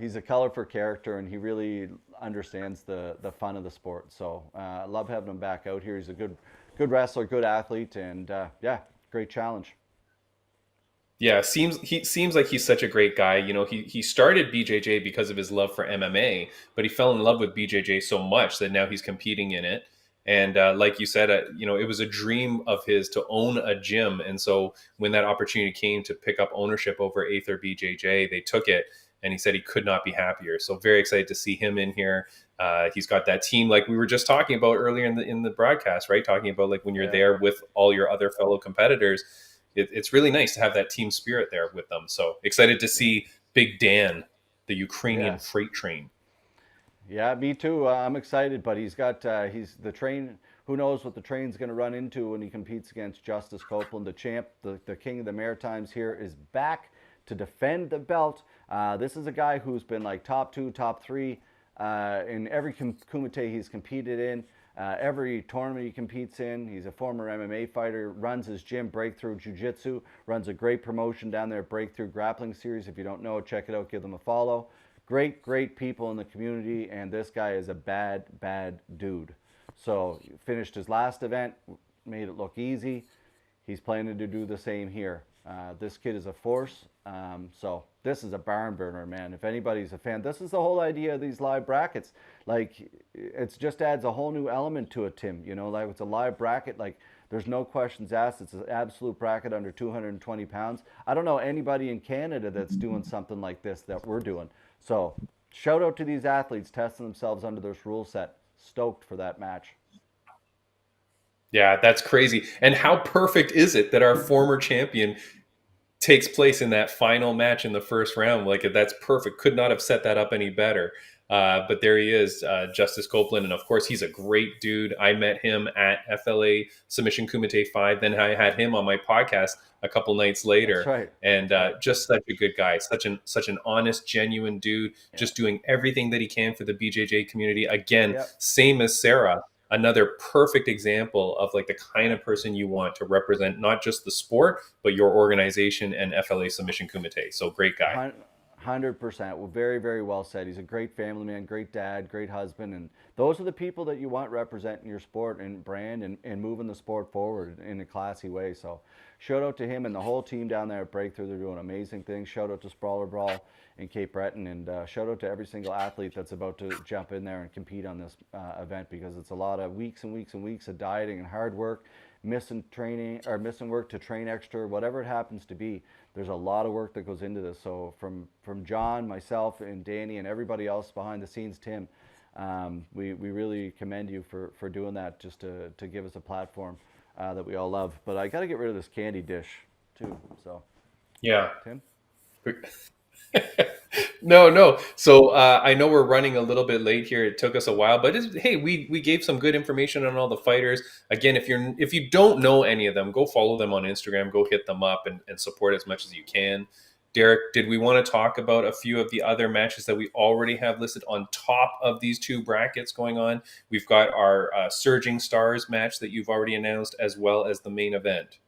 He's a colorful character, and he really understands the fun of the sport. So I love having him back out here. He's a good wrestler, good athlete, and yeah, great challenge. Yeah, seems like he's such a great guy. He started BJJ because of his love for MMA, but he fell in love with BJJ so much that now he's competing in it. And like you said, it was a dream of his to own a gym. And so when that opportunity came to pick up ownership over Aether BJJ, they took it. And he said he could not be happier. So very excited to see him in here. He's got that team like we were just talking about earlier in the broadcast, right? Talking about like when you're Yeah, there with all your other fellow competitors, it's really nice to have that team spirit there with them. So excited to yeah, see Big Dan, the Ukrainian yeah, freight train. yeah. Me too. I'm excited, but he's the train. Who knows what the train's going to run into when he competes against Justice Copeland, the champ, the king of the Maritimes. Here is back to defend the belt. This is a guy who's been like top two, top three in every kumite he's competed in. Every tournament he competes in. He's a former MMA fighter, runs his gym, Breakthrough Jiu Jitsu, runs a great promotion down there, Breakthrough Grappling Series. If you don't know, check it out, give them a follow. Great people in the community, and this guy is a bad dude. So, finished his last event, made it look easy. He's planning to do the same here. This kid is a force. So this is a barn burner, man. If anybody's a fan, this is the whole idea of these live brackets. Like, it just adds a whole new element to it, Tim. Like it's a live bracket. Like, there's no questions asked. It's an absolute bracket under 220 pounds. I don't know anybody in Canada that's doing something like this that we're doing. So shout out to these athletes testing themselves under this rule set. Stoked for that match. Yeah, that's crazy. And how perfect is it that our former champion takes place in that final match in the first round? Like, that's perfect. Could not have set that up any better. But there he is, Justice Copeland, and of course he's a great dude. I met him at FLA Submission Kumite 5. Then I had him on my podcast a couple nights That's later, right. and That's right. just such a good guy, such an honest, genuine dude, Yeah. just doing everything that he can for the BJJ community. Again, Yep. same as Sarah, another perfect example of like the kind of person you want to represent not just the sport but your organization and FLA Submission Kumite. So great guy. 100%. Well, very, very well said. He's a great family man, great dad, great husband, and those are the people that you want representing your sport and brand and moving the sport forward in a classy way. So, shout out to him and the whole team down there at Breakthrough. They're doing amazing things. Shout out to Sprawler Brawl in Cape Breton, and shout out to every single athlete that's about to jump in there and compete on this event, because it's a lot of weeks and weeks and weeks of dieting and hard work, missing training or missing work to train extra, whatever it happens to be. There's a lot of work that goes into this. So from John, myself, and Danny, and everybody else behind the scenes, Tim, we really commend you for doing that, just to give us a platform that we all love. But I got to get rid of this candy dish too. So, Yeah. Tim? No, no. So I know we're running a little bit late here. It took us a while, but hey, we gave some good information on all the fighters. Again, if you don't know any of them, go follow them on Instagram. Go hit them up and support as much as you can. Derek, did we want to talk about a few of the other matches that we already have listed on top of these two brackets going on? We've got our Surging Stars match that you've already announced, as well as the main event.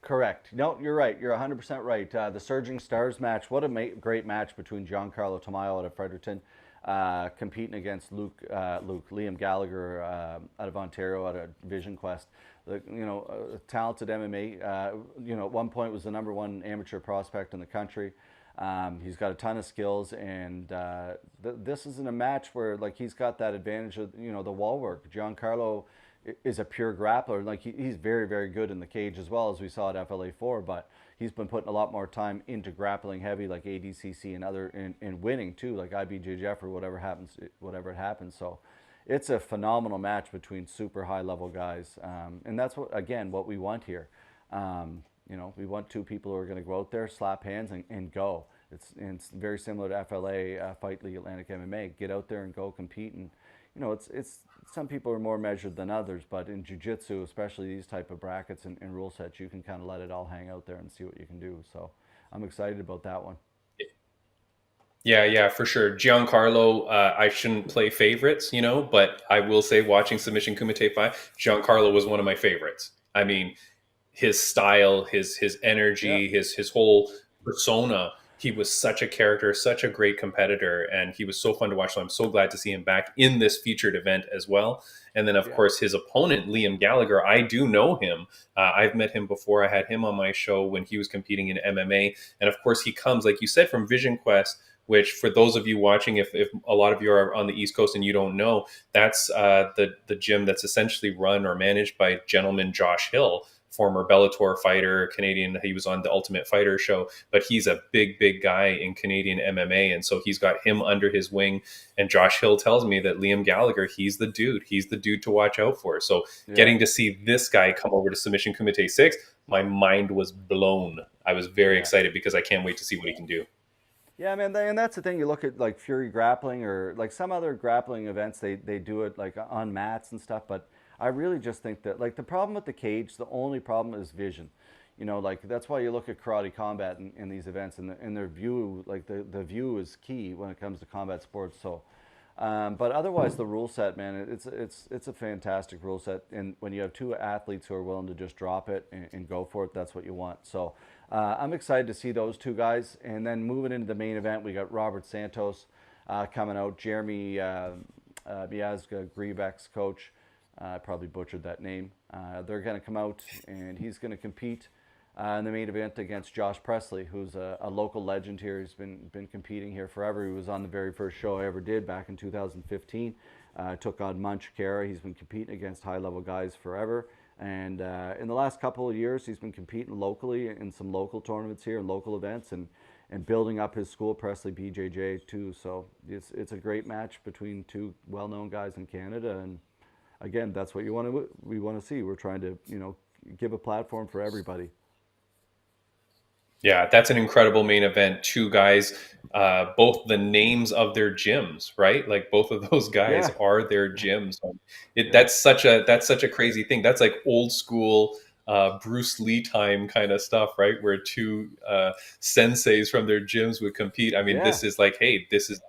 Correct. No, you're right. You're 100% right. The Surging Stars match, what a great match between Giancarlo Tamayo out of Fredericton, competing against Liam Gallagher out of Ontario, out of Vision Quest. A talented MMA. At one point was the number one amateur prospect in the country. He's got a ton of skills, and this isn't a match where like he's got that advantage of the wall work. Giancarlo is a pure grappler. Like he's very, very good in the cage as well, as we saw at FLA4, but he's been putting a lot more time into grappling heavy, like ADCC and other, and winning too, like IBJJF or whatever it happens. So it's a phenomenal match between super high level guys, and that's what we want here. We want two people who are going to go out there, slap hands, and go. It's very similar to FLA Fight League Atlantic MMA. Get out there and go compete, and it's some people are more measured than others, but in jiu-jitsu, especially these type of brackets and rule sets, you can kind of let it all hang out there and see what you can do. So I'm excited about that one. Yeah, for sure. Giancarlo, I shouldn't play favorites, but I will say watching Submission Kumite 5, Giancarlo was one of my favorites. I mean, his style, his Yeah, energy, his whole persona. He was such a character, such a great competitor, and he was so fun to watch. So I'm so glad to see him back in this featured event as well. And then, of yeah, course, his opponent, Liam Gallagher, I do know him. I've met him before. I had him on my show when he was competing in MMA. And of course, he comes, like you said, from Vision Quest, which for those of you watching, if a lot of you are on the East Coast and you don't know, that's the gym that's essentially run or managed by gentleman Josh Hill, former Bellator fighter, Canadian. He was on the Ultimate Fighter show, but he's a big guy in Canadian MMA. And so he's got him under his wing. And Josh Hill tells me that Liam Gallagher, he's the dude. He's the dude to watch out for. So yeah, getting to see this guy come over to Submission Kumite 6, my mind was blown. I was very yeah. excited because I can't wait to see what he can do. Yeah, man, and that's the thing. You look at like Fury Grappling or like some other grappling events, they do it like on mats and stuff. But I really just think that like the problem with the cage, the only problem is vision. Like that's why you look at karate combat in these events, and their view, like the view is key when it comes to combat sports. So, but otherwise, the rule set, man, it's a fantastic rule set. And when you have two athletes who are willing to just drop it and go for it, that's what you want. So I'm excited to see those two guys. And then moving into the main event, we got Robert Santos coming out, Jeremy Miazga, Grievek's coach. I probably butchered that name. They're going to come out, and he's going to compete in the main event against Josh Presley, who's a local legend here. He's been competing here forever. He was on the very first show I ever did back in 2015. Took on Munch Kara. He's been competing against high-level guys forever. And in the last couple of years, he's been competing locally in some local tournaments here and local events. And and building up his school, Presley BJJ too. So it's a great match between two well-known guys in Canada, and again, that's what we want to see. We're trying to give a platform for everybody. Yeah, that's an incredible main event. Two guys, both the names of their gyms, right? Like both of those guys Yeah, are their gyms. yeah, That's such a crazy thing. That's like old school Bruce Lee time kind of stuff, right? Where two senseis from their gyms would compete. I mean, yeah, this is like, hey, this is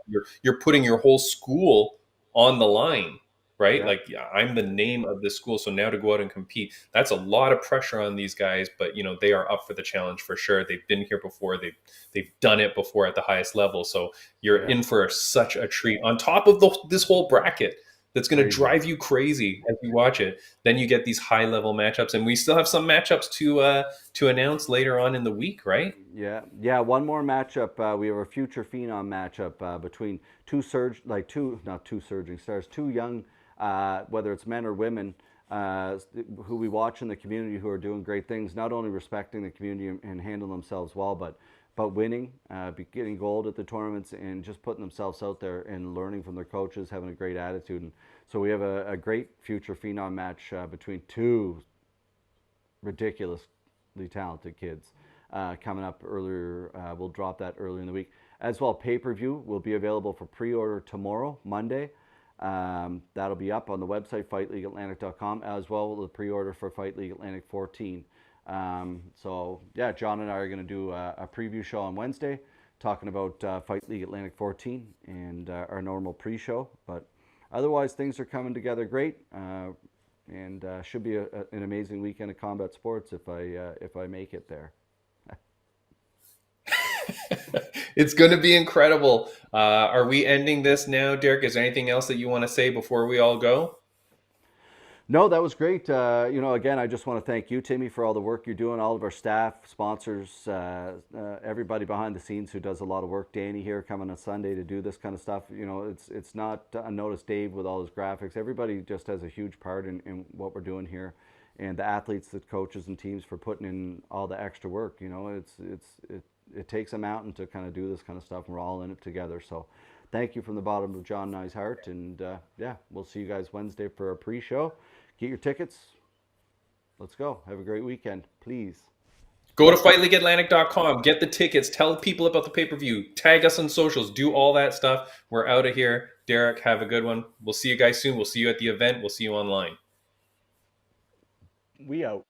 you're putting your whole school on the line, right? yeah, Like, yeah, I'm the name of the school, so now to go out and compete, that's a lot of pressure on these guys. But they are up for the challenge for sure. They've been here before. They've done it before at the highest level. So you're yeah. in for such a treat. On top of this whole bracket, that's going to Crazy. drive you crazy as you watch it. Then you get these high level matchups, and we still have some matchups to announce later on in the week, right? Yeah, yeah. One more matchup. We have a future phenom matchup between two not two surging stars, two young, whether it's men or women, who we watch in the community who are doing great things. Not only respecting the community and handling themselves well, but winning, getting gold at the tournaments, and just putting themselves out there and learning from their coaches, having a great attitude. And so we have a great future phenom match between two ridiculously talented kids coming up earlier. We'll drop that early in the week. As well, pay-per-view will be available for pre-order tomorrow, Monday. That'll be up on the website, fightleagueatlantic.com, as well as the pre-order for Fight League Atlantic 14. So, yeah, John and I are going to do a preview show on Wednesday, talking about Fight League Atlantic 14 and our normal pre-show. But otherwise, things are coming together great. And should be an amazing weekend of combat sports if I make it there. It's going to be incredible. Are we ending this now, Derek? Is there anything else that you want to say before we all go? No, that was great. Again, I just want to thank you, Timmy, for all the work you're doing, all of our staff, sponsors, everybody behind the scenes who does a lot of work. Danny here coming on Sunday to do this kind of stuff. It's not unnoticed. Dave with all his graphics. Everybody just has a huge part in what we're doing here, and the athletes, the coaches, and teams for putting in all the extra work. It takes a mountain to kind of do this kind of stuff, and we're all in it together. So thank you from the bottom of John and I's heart. And yeah, we'll see you guys Wednesday for our pre-show. Get your tickets. Let's go. Have a great weekend, please. Go to fightleagueatlantic.com. Get the tickets. Tell people about the pay-per-view. Tag us on socials. Do all that stuff. We're out of here. Derek, have a good one. We'll see you guys soon. We'll see you at the event. We'll see you online. We out.